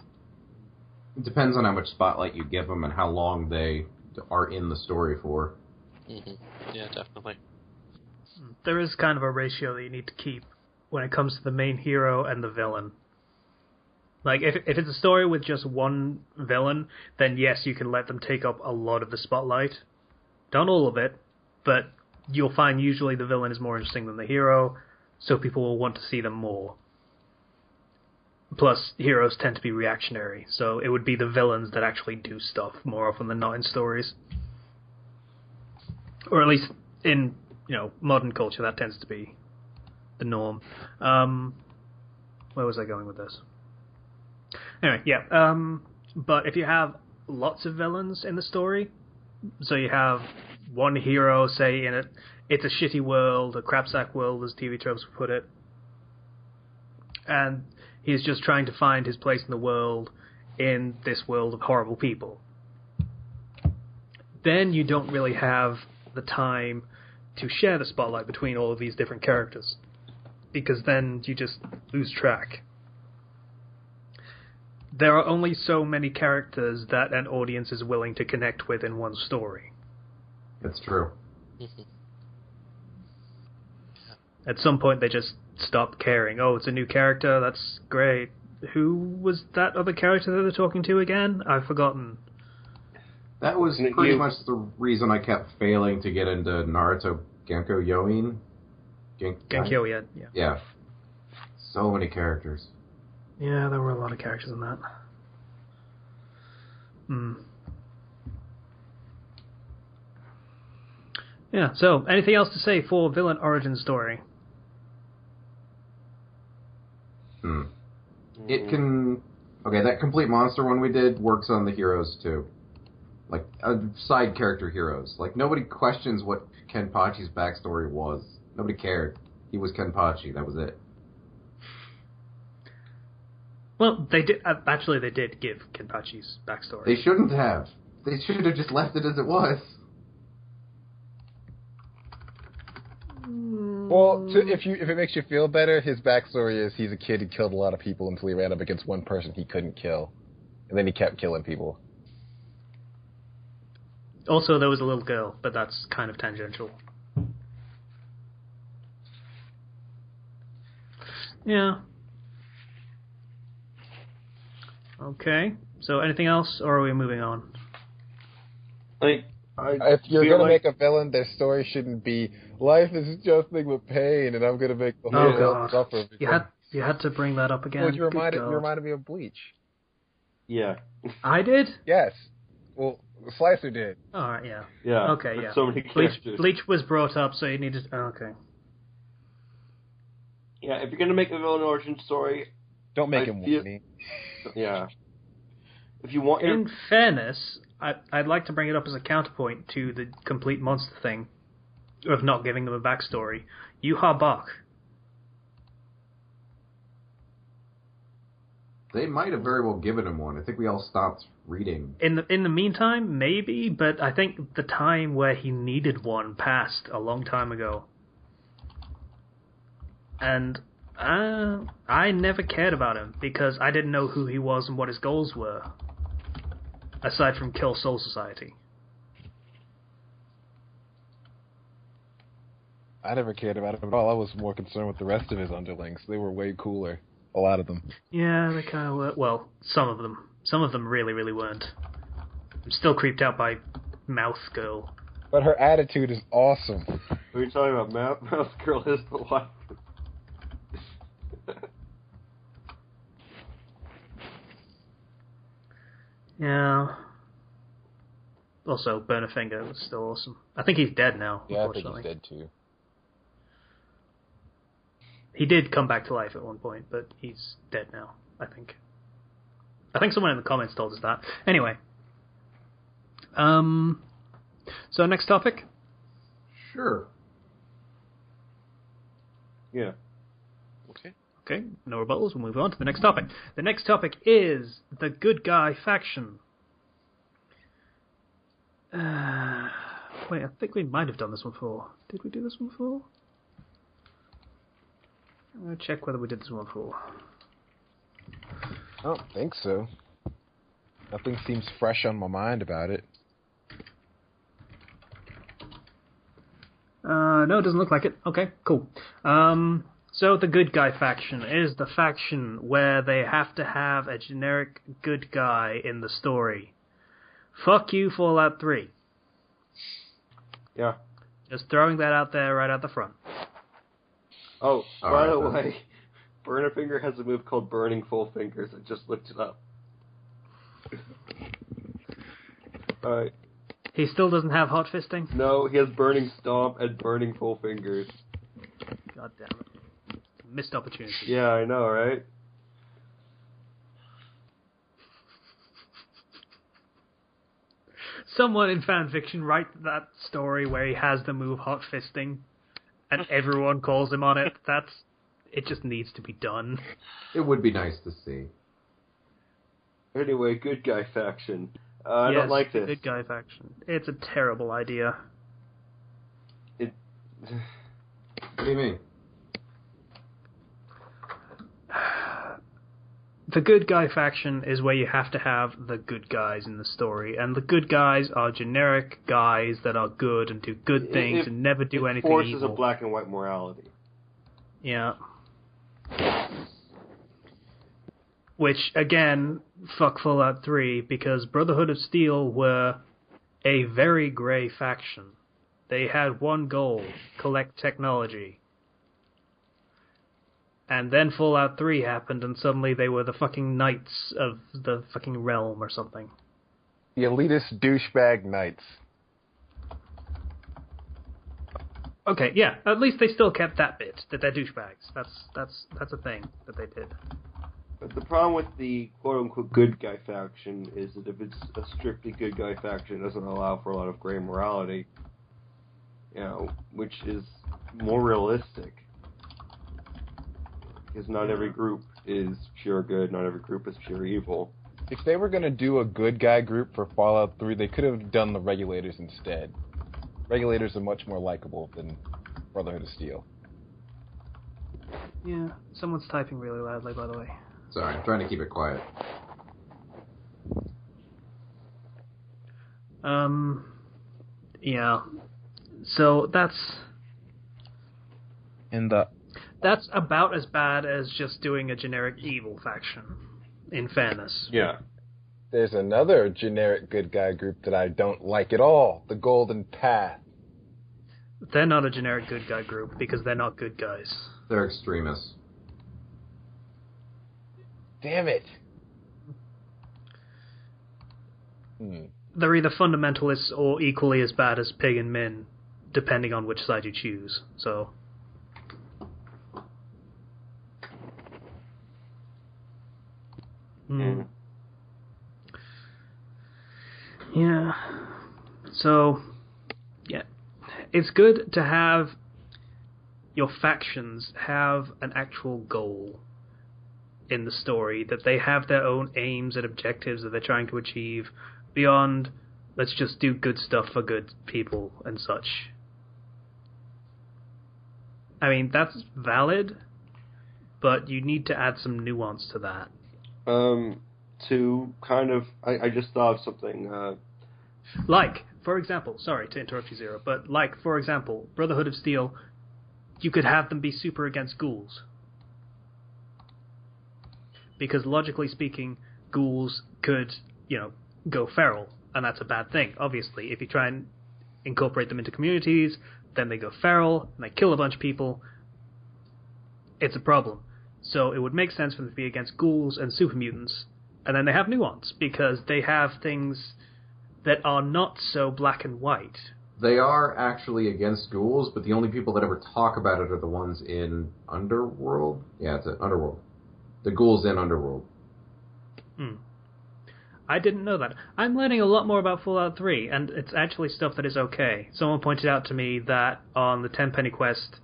It depends on how much spotlight you give them and how long they are in the story for. Mm-hmm. Yeah, definitely. There is kind of a ratio that you need to keep when it comes to the main hero and the villain. Like, if it's a story with just one villain, then yes, you can let them take up a lot of the spotlight. Not all of it, but you'll find usually the villain is more interesting than the hero, so people will want to see them more. Plus, heroes tend to be reactionary, so it would be the villains that actually do stuff more often than not in stories. Or at least in, modern culture, that tends to be the norm. Where was I going with this? Anyway, yeah. But if you have lots of villains in the story, so you have one hero, say, in it, it's a shitty world, a crapsack world, as TV tropes would put it, and he's just trying to find his place in the world, in this world of horrible people. Then you don't really have the time to share the spotlight between all of these different characters, because then you just lose track. There are only so many characters that an audience is willing to connect with in one story. That's true. Mm-hmm. At some point, they just stop caring. Oh, it's a new character, that's great. Who was that other character that they're talking to again? I've forgotten. That was pretty much the reason I kept failing to get into Naruto Genko Yoin. Genkyo, yeah. Yeah. So many characters. Yeah, there were a lot of characters in that. Yeah, so, anything else to say for villain origin story? It can... Okay, that complete monster one we did works on the heroes, too. Like, side character heroes. Like, nobody questions what Kenpachi's backstory was. Nobody cared. He was Kenpachi, that was it. Well, they did. Actually, they did give Kenpachi's backstory. They shouldn't have. They should have just left it as it was. Well, if it makes you feel better, his backstory is he's a kid who killed a lot of people until he ran up against one person he couldn't kill, and then he kept killing people. Also, there was a little girl, but that's kind of tangential. Yeah. Okay. So, anything else, or are we moving on? If you're going to make a villain, their story shouldn't be, life is just nothing but pain, and I'm going to make the whole world suffer. You had to bring that up again. Well, you reminded me of Bleach. Yeah. I did? Yes. Well, Slicer did. Alright, yeah. Yeah. Okay, yeah. So many characters. Bleach was brought up, so you needed... okay. Yeah, if you're going to make a villain origin story... Don't make him whiny. Yeah. If you want... In fairness, I'd like to bring it up as a counterpoint to the complete monster thing of not giving them a backstory. Yuha Bach. They might have very well given him one. I think we all stopped reading. In the meantime, maybe, but I think the time where he needed one passed a long time ago. And I never cared about him because I didn't know who he was and what his goals were. aside from kill Soul Society. I never cared about him at all. I was more concerned with the rest of his underlings. They were way cooler. A lot of them. Yeah, they kind of were. Well, some of them. Some of them really, really weren't. I'm still creeped out by Mouth Girl. But her attitude is awesome. What are you talking about? Mouse Girl is the wife. Yeah. Also, Burnerfinger was still awesome. I think he's dead now, Yeah, I think unfortunately. he's dead too. He did come back to life at one point, but he's dead now, I think. I think someone in the comments told us that. Anyway. So next topic? Sure. Yeah. Okay. Okay, no rebuttals, we'll move on to the next topic. The next topic is the good guy faction. Wait, I think we might have done this one before. Did we do this one before? I'm going to check whether we did this one before. I don't think so. Nothing seems fresh on my mind about it. No, it doesn't look like it. Okay, cool. So the good guy faction is the faction where they have to have a generic good guy in the story. Fuck you, Fallout 3. Yeah. Just throwing that out there right out the front. Oh, All by right, the then. way, Burnerfinger has a move called Burning Full Fingers. I just looked it up. Alright. He still doesn't have hot fisting? No, he has Burning Stomp and Burning Full Fingers. God damn it. Missed opportunity. Yeah, I know, right? Someone in fanfiction write that story where he has the move hot fisting and everyone calls him on it. It just needs to be done. It would be nice to see. Anyway, good guy faction. I Yes, don't like this. good guy faction. It's a terrible idea. It. What do you mean? The good guy faction is where you have to have the good guys in the story, and the good guys are generic guys that are good and do good things and never do anything forces evil. a black and white morality. Yeah. Which, again, fuck Fallout 3, because Brotherhood of Steel were a very grey faction. They had one goal, collect technology. And then Fallout 3 happened, and suddenly they were the fucking knights of the fucking realm or something. The elitist douchebag knights. Okay, yeah, at least they still kept that bit, that they're douchebags. That's a thing that they did. But the problem with the quote-unquote good guy faction is that if it's a strictly good guy faction, it doesn't allow for a lot of gray morality, which is more realistic. Because not every group is pure good, not every group is pure evil. If they were going to do a good guy group for Fallout 3, they could have done the Regulators instead. Regulators are much more likable than Brotherhood of Steel. Yeah, someone's typing really loudly, by the way. Sorry, I'm trying to keep it quiet. Yeah. So that's about as bad as just doing a generic evil faction, in fairness. Yeah. There's another generic good guy group that I don't like at all, the Golden Path. They're not a generic good guy group, because they're not good guys. They're extremists. Damn it. They're either fundamentalists or equally as bad as Pig and Min, depending on which side you choose. So, yeah. So, yeah, it's good to have your factions have an actual goal in the story, that they have their own aims and objectives that they're trying to achieve beyond let's just do good stuff for good people and such. I mean, that's valid, but you need to add some nuance to that. to kind of... I just thought of something. Like, for example, sorry to interrupt you, Zero, but like, for example, Brotherhood of Steel, you could have them be super against ghouls. Because logically speaking, ghouls could, go feral, and that's a bad thing, obviously. If you try and incorporate them into communities, then they go feral, and they kill a bunch of people. It's a problem. So it would make sense for them to be against ghouls and super mutants, and then they have nuance, because they have things that are not so black and white. They are actually against ghouls, but the only people that ever talk about it are the ones in Underworld. Yeah, it's Underworld. The ghouls in Underworld. I didn't know that. I'm learning a lot more about Fallout 3, and it's actually stuff that is okay. Someone pointed out to me that on the Tenpenny Quest,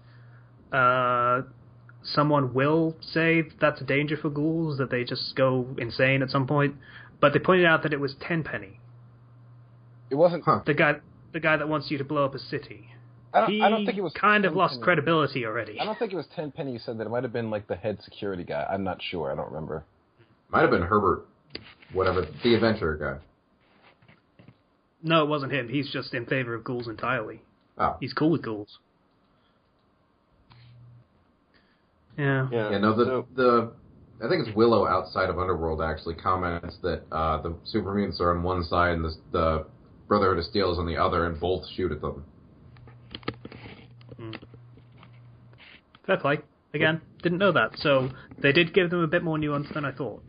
someone will say that's a danger for ghouls, that they just go insane at some point, but they pointed out that it was Tenpenny. It wasn't... The guy that wants you to blow up a city. I don't think it was kind of Tenpenny. lost credibility already. I don't think it was Tenpenny who said that. It might have been like the head security guy. I'm not sure. I don't remember. Might have been Herbert, whatever, the adventurer guy. No, it wasn't him. He's just in favor of ghouls entirely. Oh. He's cool with ghouls. Yeah. Yeah, no, I think it's Willow outside of Underworld actually comments that the super mutants are on one side and the Brotherhood of Steel is on the other, and both shoot at them. Fair play. Again, didn't know that. So they did give them a bit more nuance than I thought.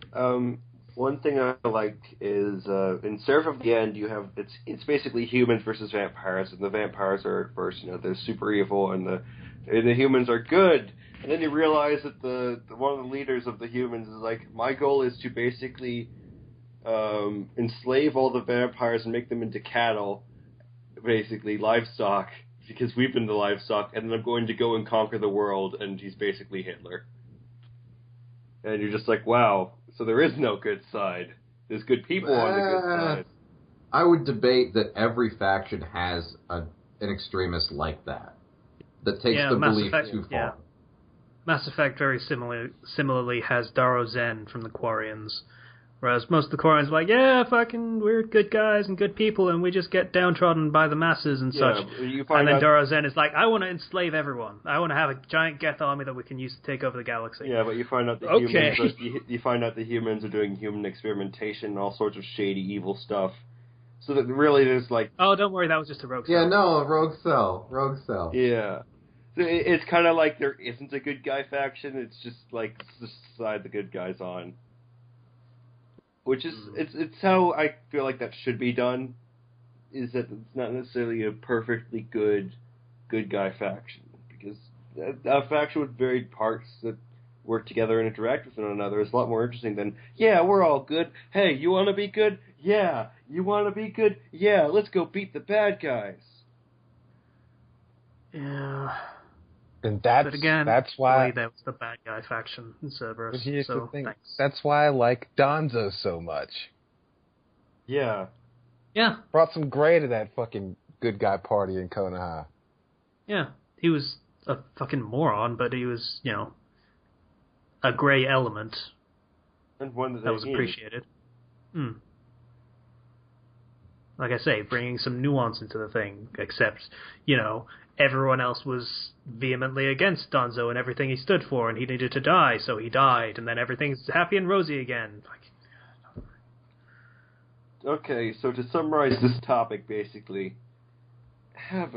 One thing I like is in Seraph of the End, you have it's basically humans versus vampires, and the vampires are at first, they're super evil, and the humans are good. And then you realize that the one of the leaders of the humans is like, my goal is to basically enslave all the vampires and make them into cattle, basically livestock, because we've been the livestock, and then I'm going to go and conquer the world, and he's basically Hitler. And you're just like, wow, so there is no good side. There's good people on the good side. I would debate that every faction has an extremist like that takes the belief too far. Yeah. Mass Effect very similarly has Daro Zen from the Quarians. Whereas most of the Quarians are like, yeah, we're good guys and good people, and we just get downtrodden by the masses and such. And then Daro Zen is like, I want to enslave everyone. I want to have a giant Geth army that we can use to take over the galaxy. Yeah, but you find out the humans are doing human experimentation and all sorts of shady, evil stuff. So that really there's like... Oh, don't worry, that was just a rogue cell. Yeah, no, a rogue cell. Yeah. So it's kind of like there isn't a good guy faction, it's just like the side the good guy's on. Which is, it's how I feel like that should be done, is that it's not necessarily a perfectly good guy faction. Because a faction with varied parts that work together and interact with one another is a lot more interesting than, yeah, we're all good. Hey, you want to be good? Yeah. You want to be good? Yeah, let's go beat the bad guys. Yeah. And that's why that was the bad guy faction in Cerberus. Here's so the thing. Thanks. That's why I like Donzo so much. Yeah. Yeah. Brought some gray to that fucking good guy party in Konoha. Yeah. He was a fucking moron, but he was, a gray element. And one that was appreciated. Like I say, bringing some nuance into the thing, except, everyone else was vehemently against Donzo and everything he stood for, and he needed to die, so he died, and then everything's happy and rosy again. Okay, so to summarize this topic, basically, have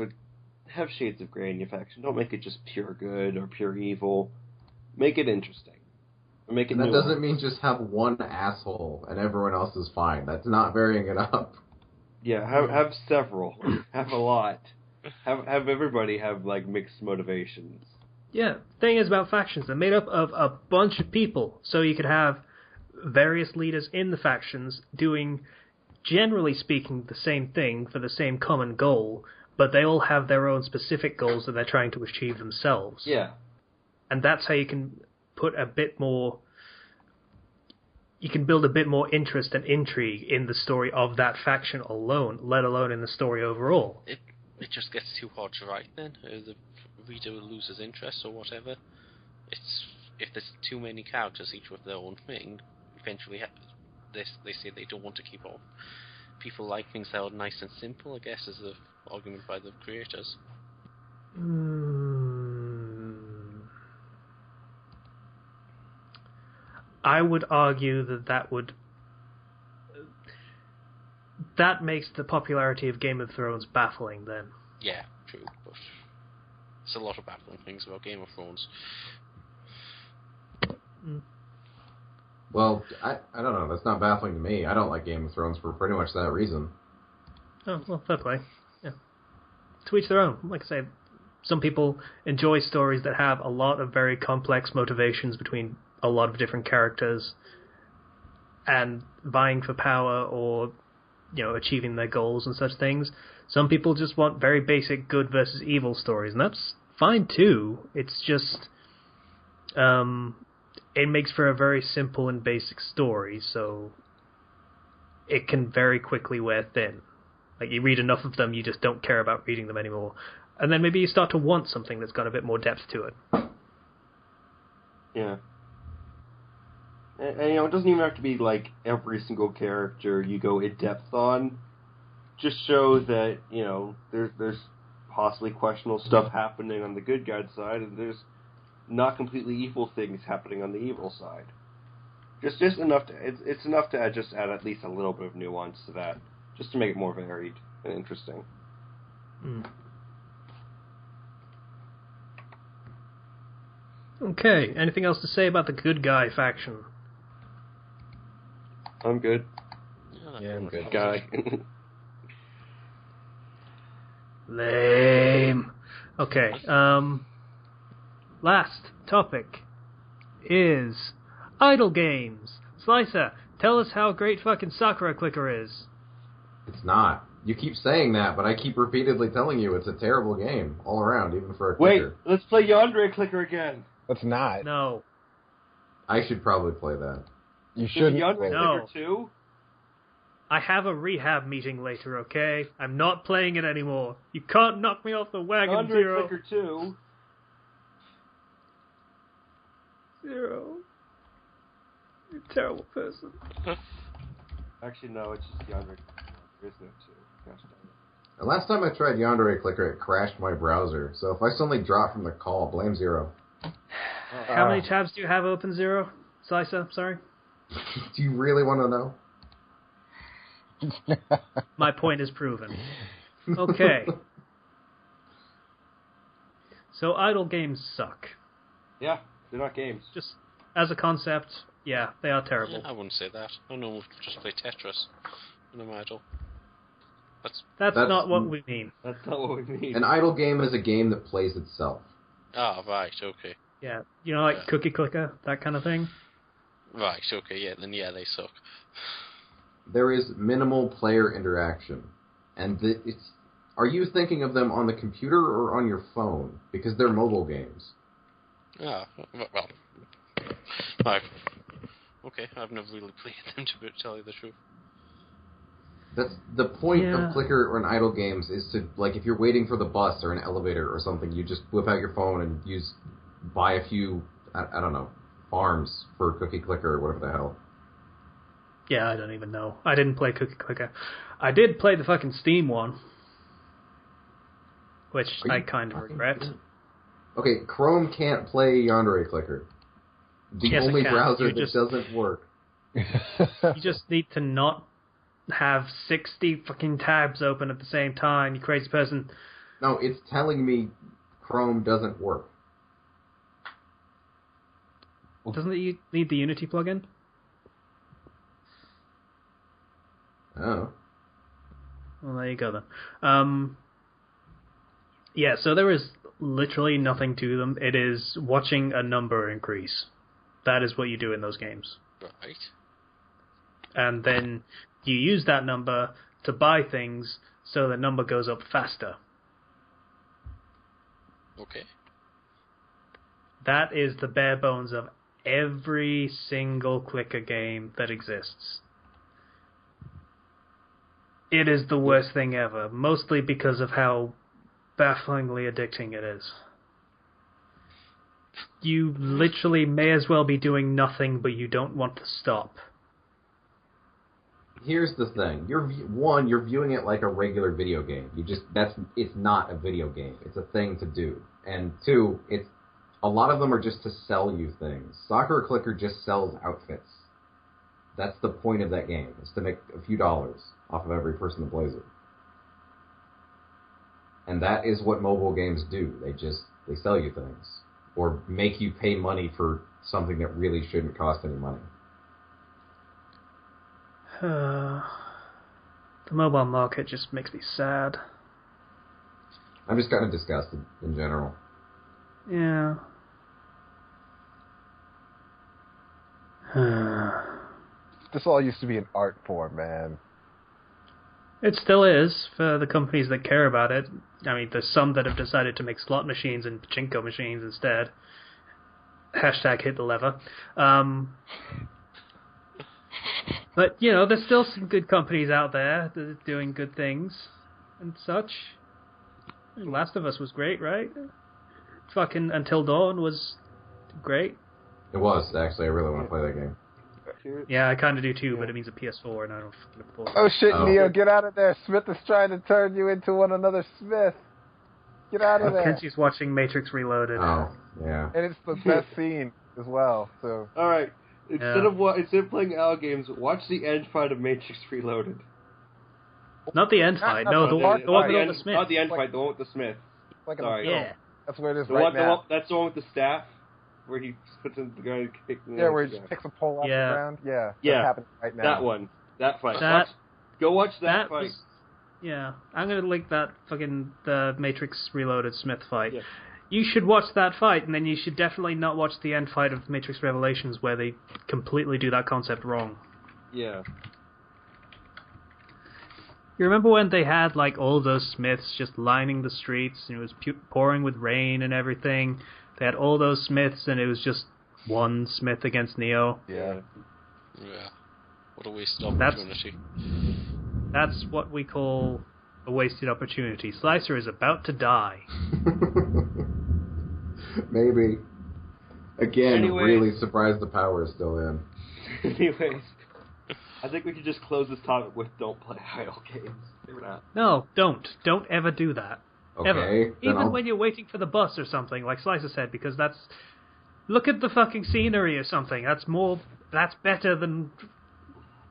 shades of gray in your faction. Don't make it just pure good or pure evil. Make it interesting. Make it. And that doesn't mean just have one asshole and everyone else is fine. That's not varying it up. Yeah, have several. Have a lot. Have everybody have, mixed motivations. Yeah, the thing is about factions, they're made up of a bunch of people, so you could have various leaders in the factions doing, generally speaking, the same thing for the same common goal, but they all have their own specific goals that they're trying to achieve themselves. Yeah. And that's how you can put a bit more... You can build a bit more interest and intrigue in the story of that faction alone, let alone in the story overall. It just gets too hard to write then. The reader loses interest or whatever. If there's too many characters, each with their own thing, eventually they say they don't want to keep on. People like things that are nice and simple, I guess, is the argument by the creators. I would argue that makes the popularity of Game of Thrones baffling, then. Yeah, true, but there's a lot of baffling things about Game of Thrones. Well, I don't know. That's not baffling to me. I don't like Game of Thrones for pretty much that reason. Oh, well, fair play. Yeah. To each their own. Like I say, some people enjoy stories that have a lot of very complex motivations between a lot of different characters and vying for power or, achieving their goals and such things. Some people just want very basic good versus evil stories, and that's fine too. It's just, it makes for a very simple and basic story, so it can very quickly wear thin. Like, you read enough of them, you just don't care about reading them anymore. And then maybe you start to want something that's got a bit more depth to it. Yeah. And it doesn't even have to be like every single character you go in depth on. Just show that, there's possibly questionable stuff happening on the good guy's side, and there's not completely evil things happening on the evil side. Just enough to it's enough to just add at least a little bit of nuance to that, just to make it more varied and interesting. Okay, anything else to say about the good guy faction? I'm good. Yeah, I'm good. Guy. Lame. Okay, last topic is idle games. Slicer, tell us how great fucking Sakura Clicker is. It's not. You keep saying that, but I keep repeatedly telling you it's a terrible game all around, even for a clicker. Wait, let's play Yandere Clicker again. Let's not. No. I should probably play that. You shouldn't. Yandere No. Clicker 2? I have a rehab meeting later, okay? I'm not playing it anymore. You can't knock me off the wagon, Yandere Zero. Clicker 2? Zero. You're a terrible person. Actually, no, it's just Yandere Clicker. There is no 2. Gosh dang it. The last time I tried Yandere Clicker, it crashed my browser. So if I suddenly drop from the call, blame Zero. How many tabs do you have open, Zero? Slicer, sorry? Do you really want to know? My point is proven. Okay. So idle games suck. Yeah, they're not games. Just as a concept, yeah, they are terrible. Yeah, I wouldn't say that. I know, just play Tetris when I'm idle. That's not what we mean. That's not what we mean. An idle game is a game that plays itself. Ah, right, okay. Yeah, like Cookie Clicker, that kind of thing. Right, okay, yeah, then yeah, they suck. There is minimal player interaction. And are you thinking of them on the computer or on your phone? Because they're mobile games. Ah, well. Right. Okay, I've never really played them, to tell you the truth. That's the point of clicker or an idle games is to, like, if you're waiting for the bus or an elevator or something, you just whip out your phone and buy a few, I don't know, farms for Cookie Clicker or whatever the hell. Yeah, I don't even know. I didn't play Cookie Clicker. I did play the fucking Steam one, which I kind of regret. Okay, Chrome can't play Yandere Clicker. The only browser that doesn't work. You just need to not have 60 fucking tabs open at the same time, you crazy person. No, it's telling me Chrome doesn't work. Doesn't it need the Unity plugin? Oh. Well, there you go then. Yeah, so there is literally nothing to them. It is watching a number increase. That is what you do in those games. Right. And then you use that number to buy things so the number goes up faster. Okay. That is the bare bones of every single clicker game that exists. It is the worst thing ever, mostly because of how bafflingly addicting it is. You literally may as well be doing nothing, but you don't want to stop. Here's the thing. You're viewing it like a regular video game. It's not a video game. It's a thing to do. And two, a lot of them are just to sell you things. Soccer Clicker just sells outfits. That's the point of that game, is to make a few dollars off of every person that plays it. And that is what mobile games do. They sell you things. Or make you pay money for something that really shouldn't cost any money. The mobile market just makes me sad. I'm just kind of disgusted in general. Yeah. This all used to be an art form, man. It still is, for the companies that care about it. I mean, there's some that have decided to make slot machines and pachinko machines instead. Hashtag hit the lever. But, there's still some good companies out there that are doing good things and such. Last of Us was great, right? Fucking Until Dawn was great. It was, actually. I really want to play that game. Yeah, I kind of do too, but it means a PS4 and I don't fucking afford it. Oh shit, Neo, get out of there. Smith is trying to turn you into one another Smith. Get out of there. Kenzie's watching Matrix Reloaded. Oh, yeah. And it's the best scene as well, so. Alright, instead of playing Al games, watch the end fight of Matrix Reloaded. Not the end fight, no, the one with all the Smith. Not the end fight, the one with the Smith. Like Sorry. Yeah. That's where it is now. That's the one with the staff, where he puts in the guy kicking. Yeah, where he just picks a pole off the ground. Yeah. That's happening right now. That one. That fight. Go watch that fight. Yeah, I'm gonna link that the Matrix Reloaded Smith fight. Yeah. You should watch that fight, and then you should definitely not watch the end fight of Matrix Revelations, where they completely do that concept wrong. Yeah. You remember when they had all those Smiths just lining the streets, and it was pouring with rain and everything? They had all those Smiths, and it was just one Smith against Neo. Yeah. Yeah. What a wasted opportunity. That's what we call a wasted opportunity. Slicer is about to die. Maybe. Again, really surprised the power is still in. Anyways, I think we could just close this topic with don't play idle games. No, don't. Don't ever do that. Okay. Ever. Even when you're waiting for the bus or something, like Slicer said, because that's... Look at the fucking scenery or something. That's better than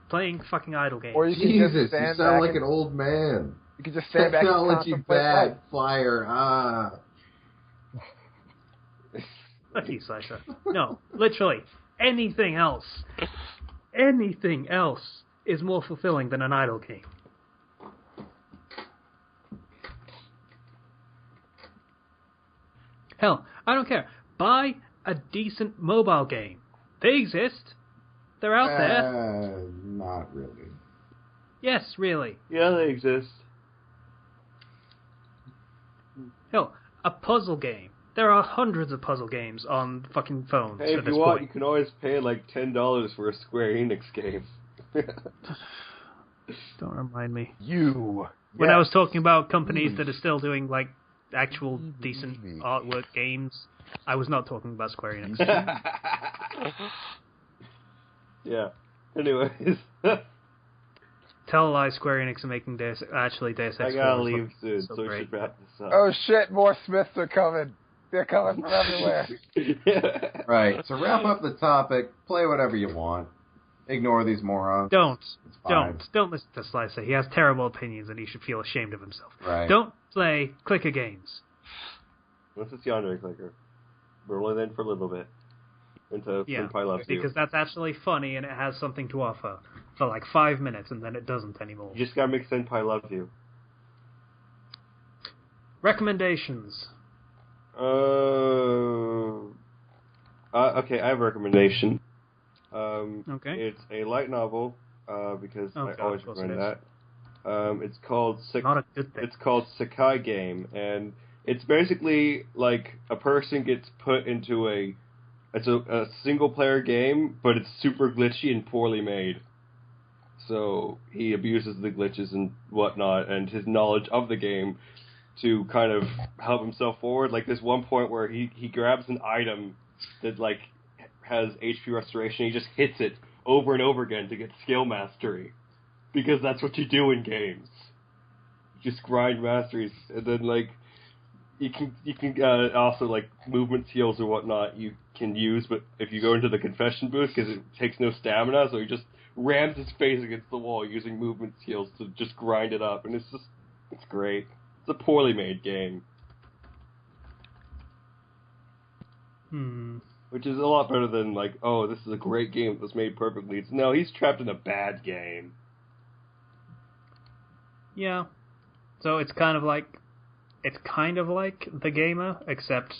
playing fucking idle games. Or you can Jesus, just you sound like an old man. You can just stand back and Technology contemplate bad, fire, Fuck you, Slicer. No, literally, anything else is more fulfilling than an idle game. Hell, I don't care. Buy a decent mobile game. They exist. They're out there. Not really. Yes, really. Yeah, they exist. Hell, a puzzle game. There are hundreds of puzzle games on fucking phones. Hey, at if this you want, point. you can always pay $10 for a Square Enix game. Don't remind me. When I was talking about companies that are still doing actual decent artwork games, I was not talking about Square Enix. Yeah. Anyways. Tell a lie, Square Enix are making Deus Ex. I gotta leave soon, so we should wrap this up. Oh shit, more Smiths are coming. They're coming from everywhere. Right, so wrap up the topic, play whatever you want. Ignore these morons. Don't listen to Slicer. He has terrible opinions and he should feel ashamed of himself. Right. Don't play clicker games. What's this yonder clicker? We're only in for a little bit. Senpai loves you. Because that's actually funny and it has something to offer for 5 minutes and then it doesn't anymore. You just gotta make Senpai love you. Recommendations. Okay, I have a recommendation. Okay. It's a light novel, because I always recommend that. It's called Not a good thing. It's called Sakai Game, and it's basically a person gets put into a single player game, but it's super glitchy and poorly made. So he abuses the glitches and whatnot, and his knowledge of the game to kind of help himself forward. There's one point where he grabs an item that has HP restoration. He just hits it over and over again to get skill mastery. because that's what you do in games. You just grind masteries, and then like you can also like movement heals or whatnot you can use, but if you go into the confession booth because it takes no stamina, so he just rams his face against the wall using movement heals to just grind it up, and it's great. It's a poorly made game. Which is a lot better than like, oh, this is a great game that was made perfectly. It's, no, he's trapped in a bad game. Yeah. So it's kind of like The Gamer, except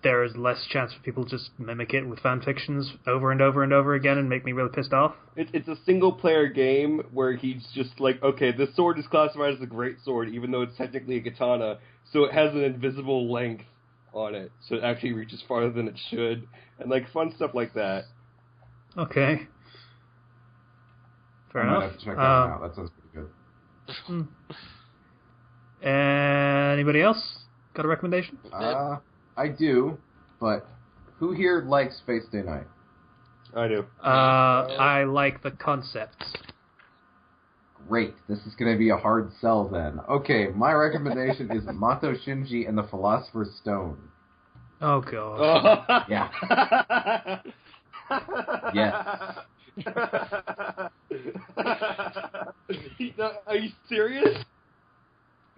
there is less chance for people to just mimic it with fan fictions over and over and over again and make me really pissed off. It's a single-player game where he's just like, okay, this sword is classified as a great sword, even though it's technically a katana, so it has an invisible length on it, so it actually reaches farther than it should, and like fun stuff like that. Okay. Fair I enough. might have to check that one out. That sounds pretty good. Anybody else got a recommendation? I do, but who here likes Fate Stay Night? I do. I like the concept. Great. This is going to be a hard sell then. Okay, my recommendation is Mato Shinji and the Philosopher's Stone. Oh, God. Yeah. Yes. Are you serious?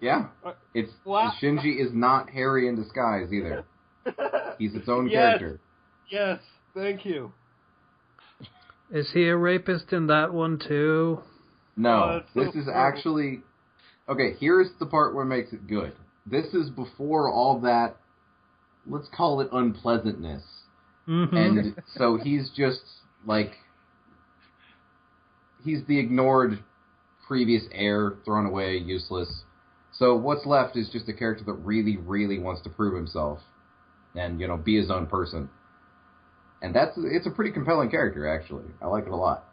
Yeah. It's Wow. Shinji is not Harry in disguise either. He's its own Yes. character. Yes, thank you. Is he a rapist in that one, too? No, that's so this is cool. actually... Okay, here's the part where it makes it good. This is before all that, let's call it unpleasantness. Mm-hmm. And so he's just, like... He's the ignored previous heir, thrown away, useless. So what's left is just a character that really, really wants to prove himself. And, you know, be his own person. And it's a pretty compelling character, actually. I like it a lot.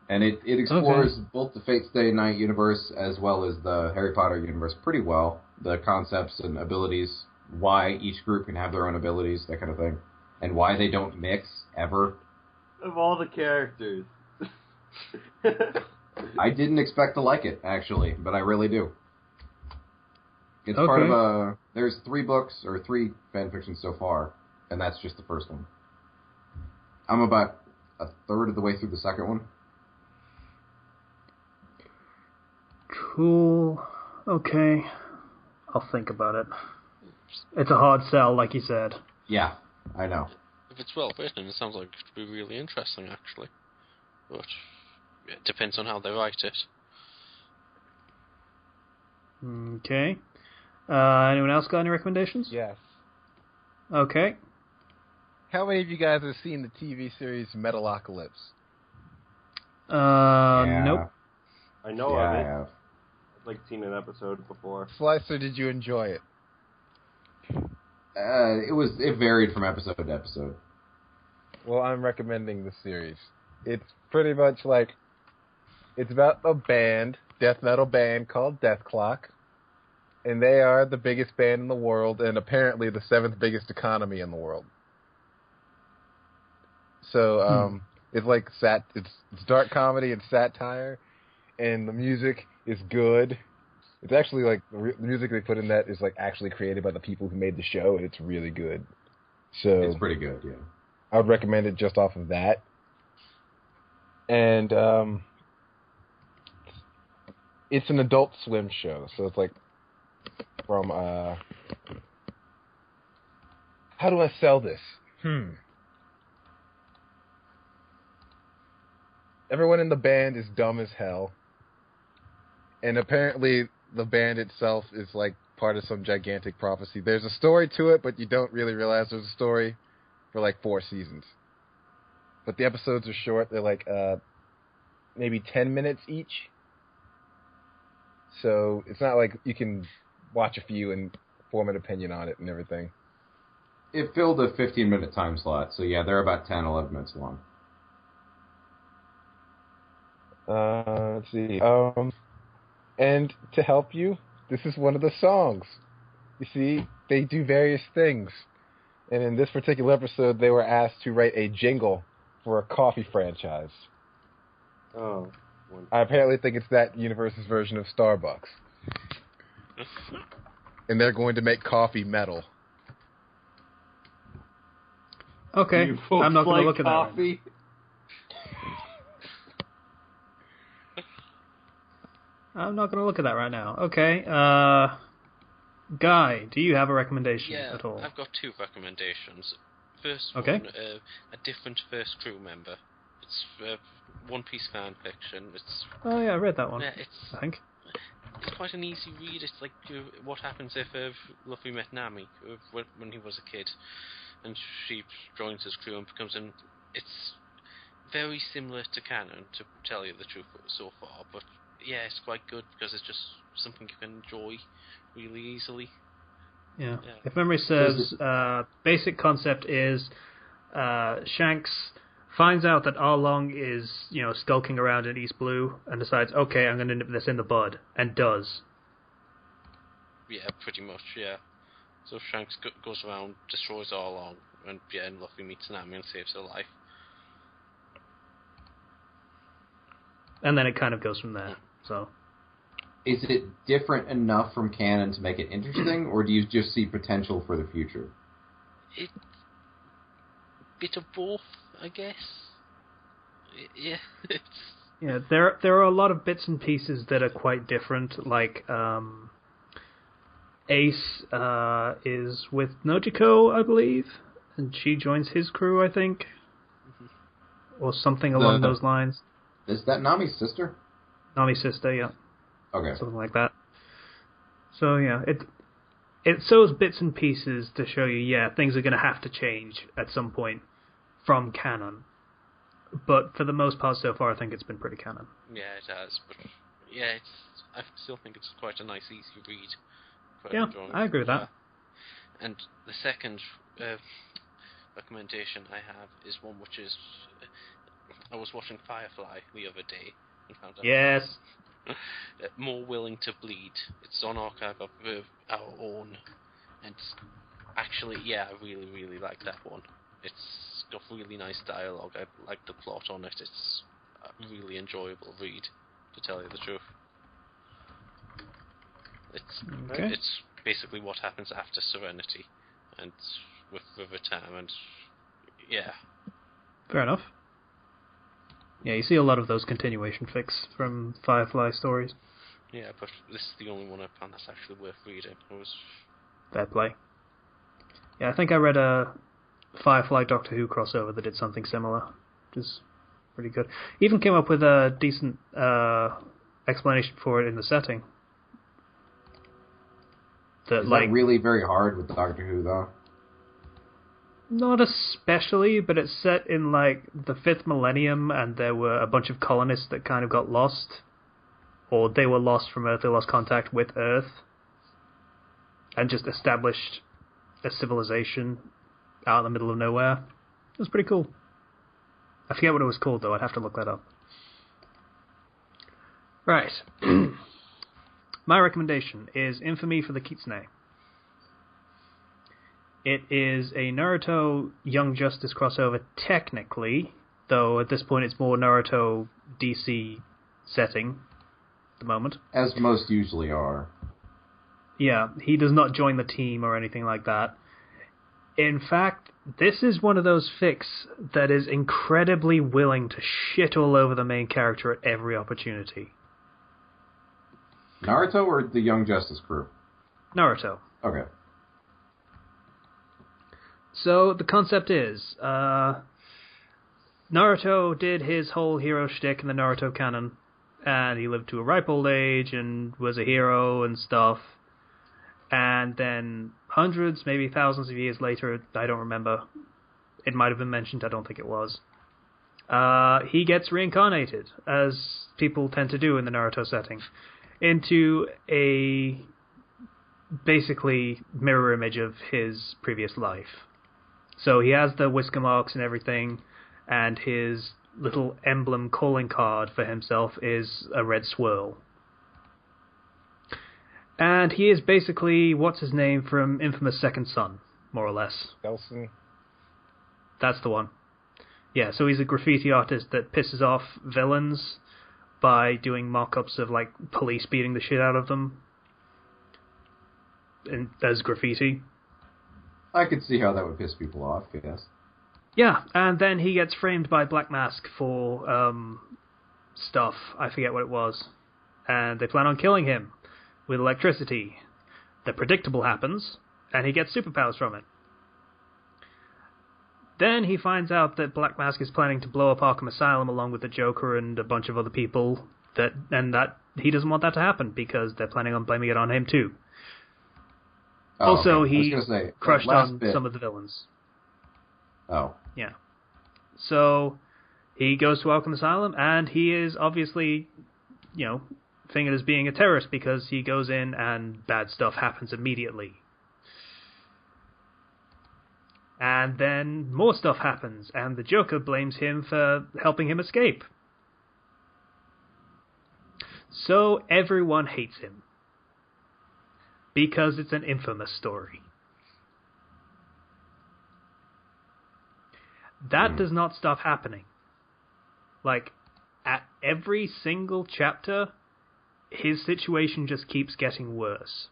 And it explores both the Fate Stay Night universe as well as the Harry Potter universe pretty well. The concepts and abilities, why each group can have their own abilities, that kind of thing. And why they don't mix, ever. Of all the characters. I didn't expect to like it, actually, but I really do. It's part of there's 3 books, or 3 fanfictions so far, and that's just the first one. I'm about a third of the way through the second one. Cool. Okay. I'll think about it. It's a hard sell, like you said. Yeah, I know. If it's well written, it sounds like it could be really interesting, actually. But it depends on how they write it. Okay. Anyone else got any recommendations? Yes. Okay. How many of you guys have seen the TV series Metalocalypse? Yeah. Nope. I know Yeah, of I it. have. I've like seen an episode before. Slicer, did you enjoy it? It varied from episode to episode. Well, I'm recommending the series. It's pretty much like, it's about a band, death metal band called Death Clock, and they are the biggest band in the world and apparently the 7th biggest economy in the world. So, it's like it's dark comedy and satire, and the music is good. It's actually like the music they put in that is like actually created by the people who made the show, and it's really good. So It's pretty good, yeah. I would recommend it just off of that. And it's an Adult Swim show, so it's like from how do I sell this? Everyone in the band is dumb as hell. And apparently the band itself is like part of some gigantic prophecy. There's a story to it, but you don't really realize there's a story for like 4 seasons. But the episodes are short. They're like maybe 10 minutes each. So it's not like you can watch a few and form an opinion on it and everything. It filled a 15-minute time slot, so yeah, they're about 10, 11 minutes long. Let's see. And to help you, this is one of the songs. You see, they do various things. And in this particular episode, they were asked to write a jingle for a coffee franchise. Oh. I apparently think it's that universe's version of Starbucks. And they're going to make coffee metal. Okay, You folks I'm not going to look at that. coffee? I'm not going to look at that right now. Okay, Guy, do you have a recommendation at all? I've got two recommendations. First Okay. one, a different first crew member. It's One Piece fan fiction. It's Oh yeah, I read that one. yeah, I think. it's quite an easy read. It's like what happens if Luffy met Nami when he was a kid, and she joins his crew and becomes an. It's very similar to canon, to tell you the truth, so far. But yeah, it's quite good because it's just something you can enjoy really easily. Yeah. Yeah. If memory serves, basic concept is Shanks finds out that Arlong is, skulking around in East Blue and decides, okay, I'm going to nip this in the bud, and does. Yeah, pretty much. Yeah. So Shanks goes around, destroys Arlong, and Luffy meets Nami and saves her life. And then it kind of goes from there. So. Is it different enough from canon to make it interesting, or do you just see potential for the future? It bit of both, I guess. Yeah, it's Yeah, there are a lot of bits and pieces that are quite different. Like Ace is with Nojiko, I believe, and she joins his crew, I think, or something along those lines. Is that Nami's sister? Nami's sister, yeah. Okay. Something like that. So yeah, it sows bits and pieces to show you, things are going to have to change at some point from canon. But for the most part so far, I think it's been pretty canon. yeah, it has. But yeah, I still think it's quite a nice, easy read. Quite Yeah, enjoyable. I agree with that. And the second recommendation I have is one which is I was watching Firefly the other day and found out. Yes. More Willing to Bleed. It's on Archive of our own, and actually, I really, really like that one. It's got really nice dialogue. I like the plot on it. It's a really enjoyable read, to tell you the truth. It's basically what happens after Serenity, and with River Tam, and Fair enough. Yeah, you see a lot of those continuation fics from Firefly stories. Yeah, but this is the only one I found that's actually worth reading. Fair play. Yeah, I think I read a Firefly Doctor Who crossover that did something similar, which is pretty good. Even came up with a decent explanation for it in the setting. Is that really very hard with Doctor Who, though? Not especially, but it's set in like the 5th millennium, and there were a bunch of colonists that kind of got lost, or they were lost from Earth. They lost contact with Earth, and just established a civilization out in the middle of nowhere. It was pretty cool. I forget what it was called though. I'd have to look that up. Right. My recommendation is Infamy for the Kitsune. It is a Naruto Young Justice crossover, technically, though at this point it's more Naruto DC setting at the moment. As most usually are. Yeah, he does not join the team or anything like that. In fact, this is one of those fics that is incredibly willing to shit all over the main character at every opportunity. Naruto or the Young Justice crew? Naruto. Okay. So the concept is, Naruto did his whole hero shtick in the Naruto canon, and he lived to a ripe old age and was a hero and stuff. And then hundreds, maybe thousands of years later, I don't remember, it might have been mentioned, I don't think it was, he gets reincarnated, as people tend to do in the Naruto setting, into a basically mirror image of his previous life. So he has the whisker marks and everything, and his little emblem calling card for himself is a red swirl. And he is basically, what's his name from Infamous Second Son, more or less. Nelson. That's the one. Yeah, so he's a graffiti artist that pisses off villains by doing mock-ups of, like, police beating the shit out of them as graffiti. I could see how that would piss people off, yes. Yeah, and then he gets framed by Black Mask for stuff. I forget what it was. And they plan on killing him with electricity. The predictable happens, and he gets superpowers from it. Then he finds out that Black Mask is planning to blow up Arkham Asylum along with the Joker and a bunch of other people, and that he doesn't want that to happen because they're planning on blaming it on him too. Oh, Also, okay. he crushed on some of the villains. Oh. Yeah. So he goes to Arkham Asylum, and he is obviously, fingered as being a terrorist because he goes in and bad stuff happens immediately. And then more stuff happens, and the Joker blames him for helping him escape. So everyone hates him. Because it's an infamous story. That does not stop happening. Like, at every single chapter, his situation just keeps getting worse.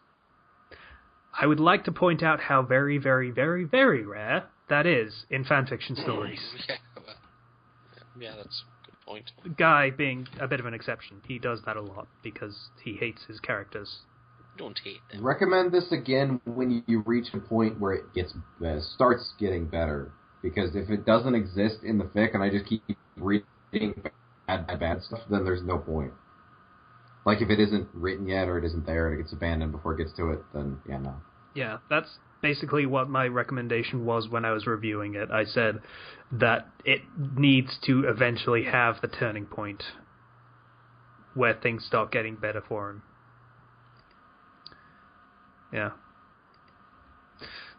I would like to point out how very, very, very, very rare that is in fanfiction stories. Yeah, that's a good point. The guy being a bit of an exception. He does that a lot because he hates his characters. Don't hate them. Recommend this again when you reach a point where it gets starts getting better. Because if it doesn't exist in the fic and I just keep reading bad stuff, then there's no point. Like, if it isn't written yet or it isn't there and it gets abandoned before it gets to it, then, yeah, no. Yeah, that's basically what my recommendation was when I was reviewing it. I said that it needs to eventually have the turning point where things start getting better for him. Yeah.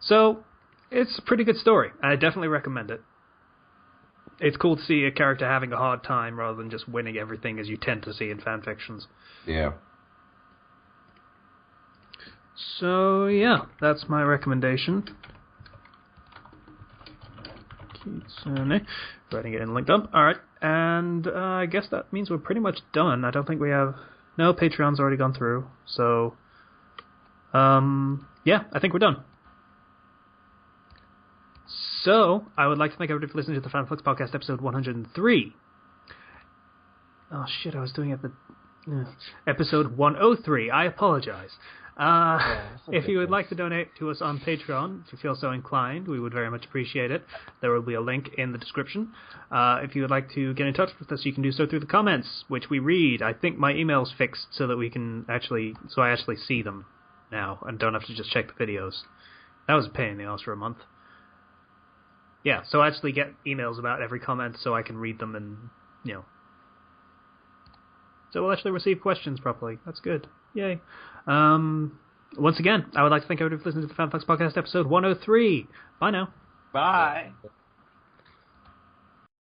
So, it's a pretty good story. I definitely recommend it. It's cool to see a character having a hard time rather than just winning everything as you tend to see in fanfictions. Yeah. So, yeah, that's my recommendation. Kitsune. Writing it in linked up. Alright, and I guess that means we're pretty much done. I don't think we have... No, Patreon's already gone through. So, yeah, I think we're done. So, I would like to thank everybody for listening to the Fandom Flux Podcast, episode 103. Oh, shit, I was doing it at the... episode 103. I apologize. If you would like to donate to us on Patreon, if you feel so inclined, we would very much appreciate it. There will be a link in the description. If you would like to get in touch with us, you can do so through the comments, which we read. I think my email's fixed so that we can I actually see them now and don't have to just check the videos. That was a pain in the ass for a month. Yeah, so I actually get emails about every comment so I can read them and, So we'll actually receive questions properly. That's good. Yay. Once again, I would like to thank everybody for listening to the Fandom Flux Podcast, episode 103. Bye now. Bye.